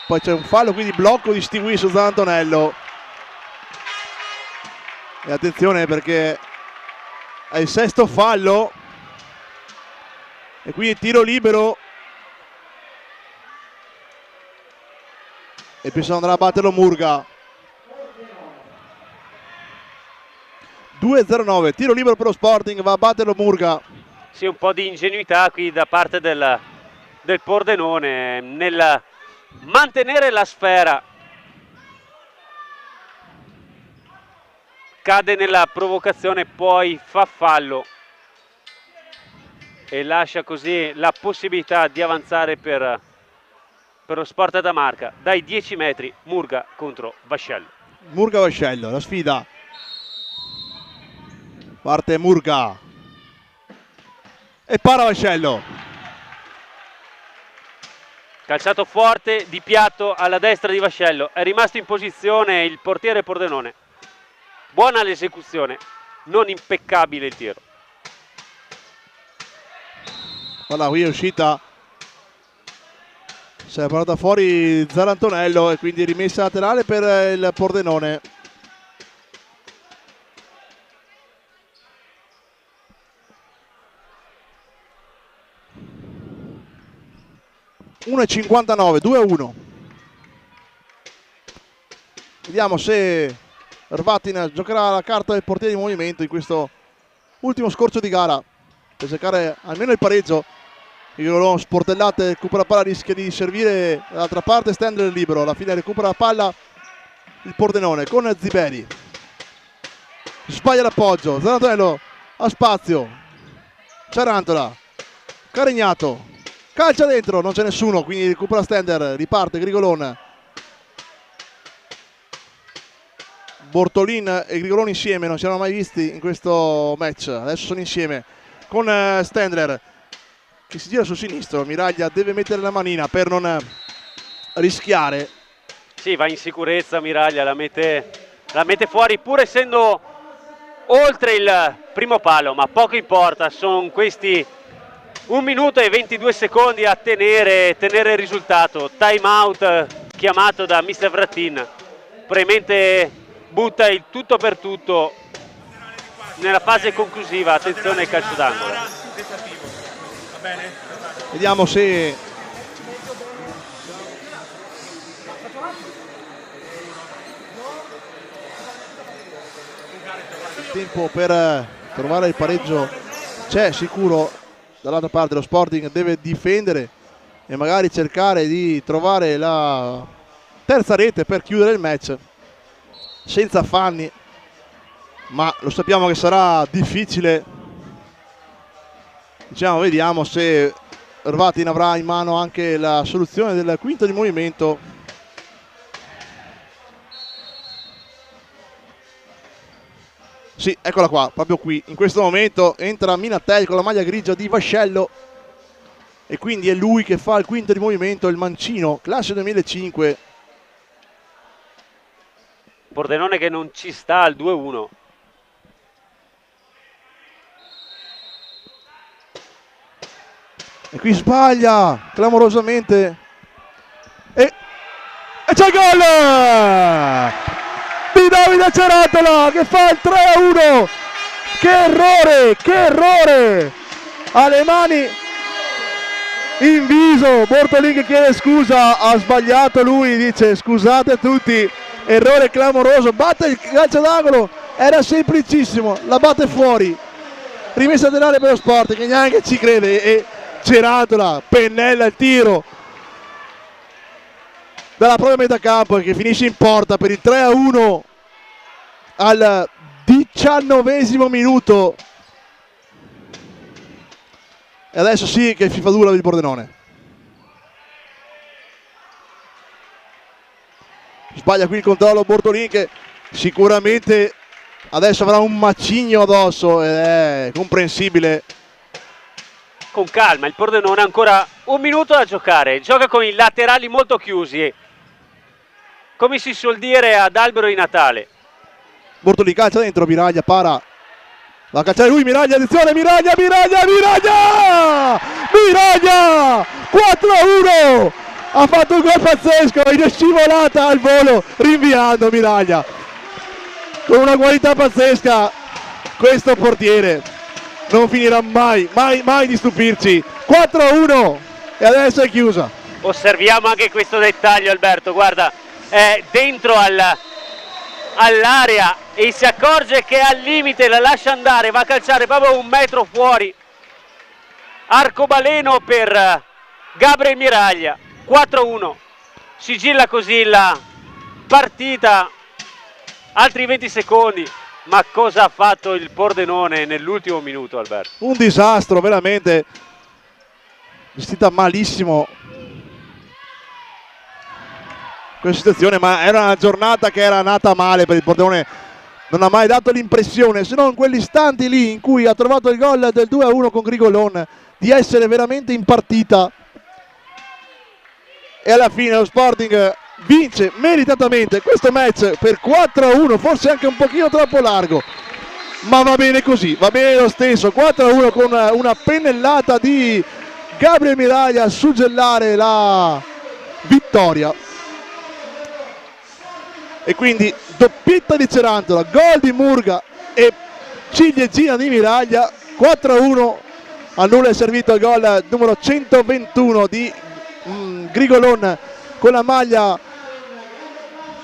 poi c'è un fallo, quindi blocco di Stigui su Zarantonello e attenzione perché è il 6º fallo e quindi tiro libero. E pensa andrà a batterlo Murga. 2-0-9, tiro libero per lo Sporting, va a batterlo Murga. Sì, un po' di ingenuità qui da parte del Pordenone nel mantenere la sfera. Cade nella provocazione, poi fa fallo e lascia così la possibilità di avanzare per lo Sparta Marca dai 10 metri. Murga contro Vascello. Murga Vascello, la sfida. Parte Murga e para Vascello. Calciato forte di piatto alla destra di Vascello, è rimasto in posizione il portiere Pordenone. Buona l'esecuzione, non impeccabile il tiro. Guarda, qui è uscita, si è portata fuori Zarantonello e quindi rimessa laterale per il Pordenone. (1:59), 2-1. Vediamo se Rvatin giocherà la carta del portiere di movimento in questo ultimo scorcio di gara per cercare almeno il pareggio. Il sportellate, recupera la palla, rischia di servire dall'altra parte, Stendler libero, alla fine recupera la palla il Pordenone con Ziberi, sbaglia l'appoggio, Zarantonello ha spazio, Ciarantola, Carignato, calcia dentro, non c'è nessuno, quindi recupera Stendler, riparte Grigolon, Bortolin e Grigolon insieme, non si erano mai visti in questo match, adesso sono insieme con Stendler che si gira sul sinistro. Miraglia deve mettere la manina per non rischiare. Sì, va in sicurezza Miraglia, la mette fuori pur essendo oltre il primo palo, ma poco importa, sono questi 1 minuto e 22 secondi a tenere il risultato. Time out chiamato da Mr. Vratin, probabilmente butta il tutto per tutto nella fase conclusiva. Attenzione al calcio d'angolo. Vediamo se il tempo per trovare il pareggio c'è sicuro. Dall'altra parte lo Sporting deve difendere e magari cercare di trovare la terza rete per chiudere il match senza affanni, ma lo sappiamo che sarà difficile. Diciamo, vediamo se Hrvatin avrà in mano anche la soluzione del quinto di movimento. Sì, eccola qua, proprio qui. In questo momento entra Minatel con la maglia grigia di Vascello e quindi è lui che fa il quinto di movimento, il mancino, classe 2005. Pordenone che non ci sta al 2-1. E qui sbaglia clamorosamente e c'è il gol di Davide Ceratola che fa il 3-1. Che errore ha le mani in viso. Bortolin che chiede scusa, ha sbagliato lui, dice scusate tutti, errore clamoroso, batte il calcio d'angolo, era semplicissimo, la batte fuori, rimessa denare per lo Sport che neanche ci crede e Ceratola pennella il tiro dalla propria metà campo che finisce in porta per il 3-1 al 19esimo minuto. E adesso sì che FIFA dura il Pordenone. Sbaglia qui il controllo Bortolin che sicuramente adesso avrà un macigno addosso ed è comprensibile. Con calma, il Pordenone ha ancora un minuto da giocare, gioca con i laterali molto chiusi, come si suol dire ad albero di Natale. Bortolin calcia dentro, Miraglia para, va a calciare lui, Miraglia, attenzione, Miraglia, 4-1, ha fatto un gol pazzesco, è scivolata al volo, rinviando Miraglia, con una qualità pazzesca, questo portiere non finirà mai di stupirci. 4-1 e adesso è chiusa. Osserviamo anche questo dettaglio, Alberto, guarda, è dentro all'area e si accorge che è al limite, la lascia andare, va a calciare proprio un metro fuori. Arcobaleno per Gabriel Miraglia. 4-1, sigilla così la partita, altri 20 secondi. Ma cosa ha fatto il Pordenone nell'ultimo minuto, Alberto? Un disastro, veramente. Gestita malissimo questa situazione, ma era una giornata che era nata male per il Pordenone. Non ha mai dato l'impressione, se non in quegli istanti lì in cui ha trovato il gol del 2-1 con Grigolon, di essere veramente in partita. E alla fine lo Sporting vince meritatamente questo match per 4-1, forse anche un pochino troppo largo, ma va bene così, va bene lo stesso. 4-1 con una pennellata di Gabriel Miraglia a suggellare la vittoria. E quindi doppietta di Cerantola, gol di Murga e ciliegina di Miraglia. 4-1, a nulla è servito il gol numero 121 di Grigolon con la maglia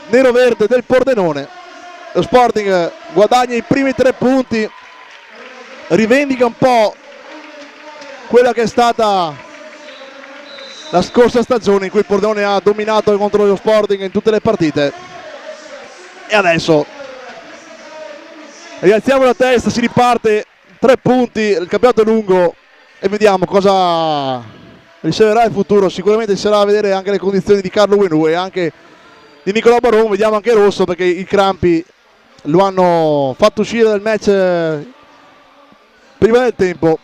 nero-verde del Pordenone. Lo Sporting guadagna i primi 3 punti, rivendica un po' quella che è stata la scorsa stagione in cui il Pordenone ha dominato contro lo Sporting in tutte le partite. E adesso rialziamo la testa, si riparte, 3 punti, il campionato è lungo e vediamo cosa riserverà il futuro. Sicuramente ci sarà a vedere anche le condizioni di Carlo Uenu e anche di Nicolò Baron. Vediamo anche Rosso perché i crampi lo hanno fatto uscire dal match prima del tempo,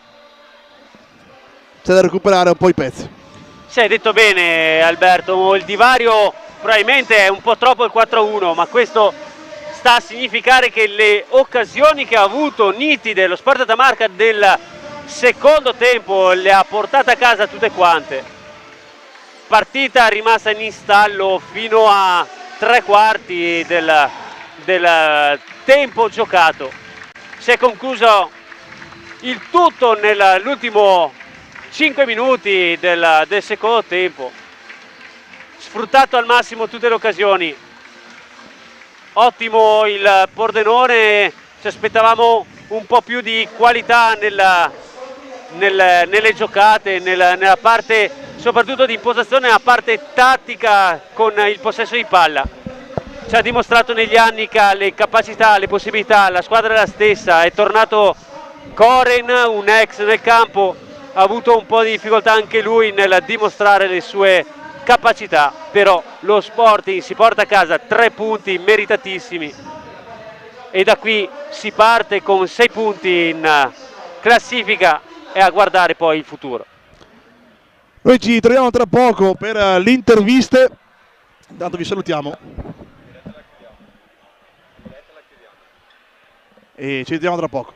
c'è da recuperare un po' i pezzi. Sì, hai detto bene Alberto, il divario probabilmente è un po' troppo il 4-1, ma questo sta a significare che le occasioni che ha avuto nitide lo Sparta Tamarca del secondo tempo le ha portate a casa tutte quante. Partita rimasta in installo fino a 3/4 del tempo giocato. Si è concluso il tutto nell'ultimo 5 minuti del secondo tempo, sfruttato al massimo tutte le occasioni. Ottimo il Pordenone, ci aspettavamo un po' più di qualità nelle giocate, nella parte soprattutto di impostazione, nella parte tattica con il possesso di palla. Ci ha dimostrato negli anni che ha le capacità, le possibilità, la squadra è la stessa. È tornato Koren, un ex nel campo, ha avuto un po' di difficoltà anche lui nel dimostrare le sue capacità, però lo Sporting si porta a casa 3 punti meritatissimi e da qui si parte con 6 punti in classifica e a guardare poi il futuro. Noi ci troviamo tra poco per le interviste, intanto vi salutiamo e ci vediamo tra poco.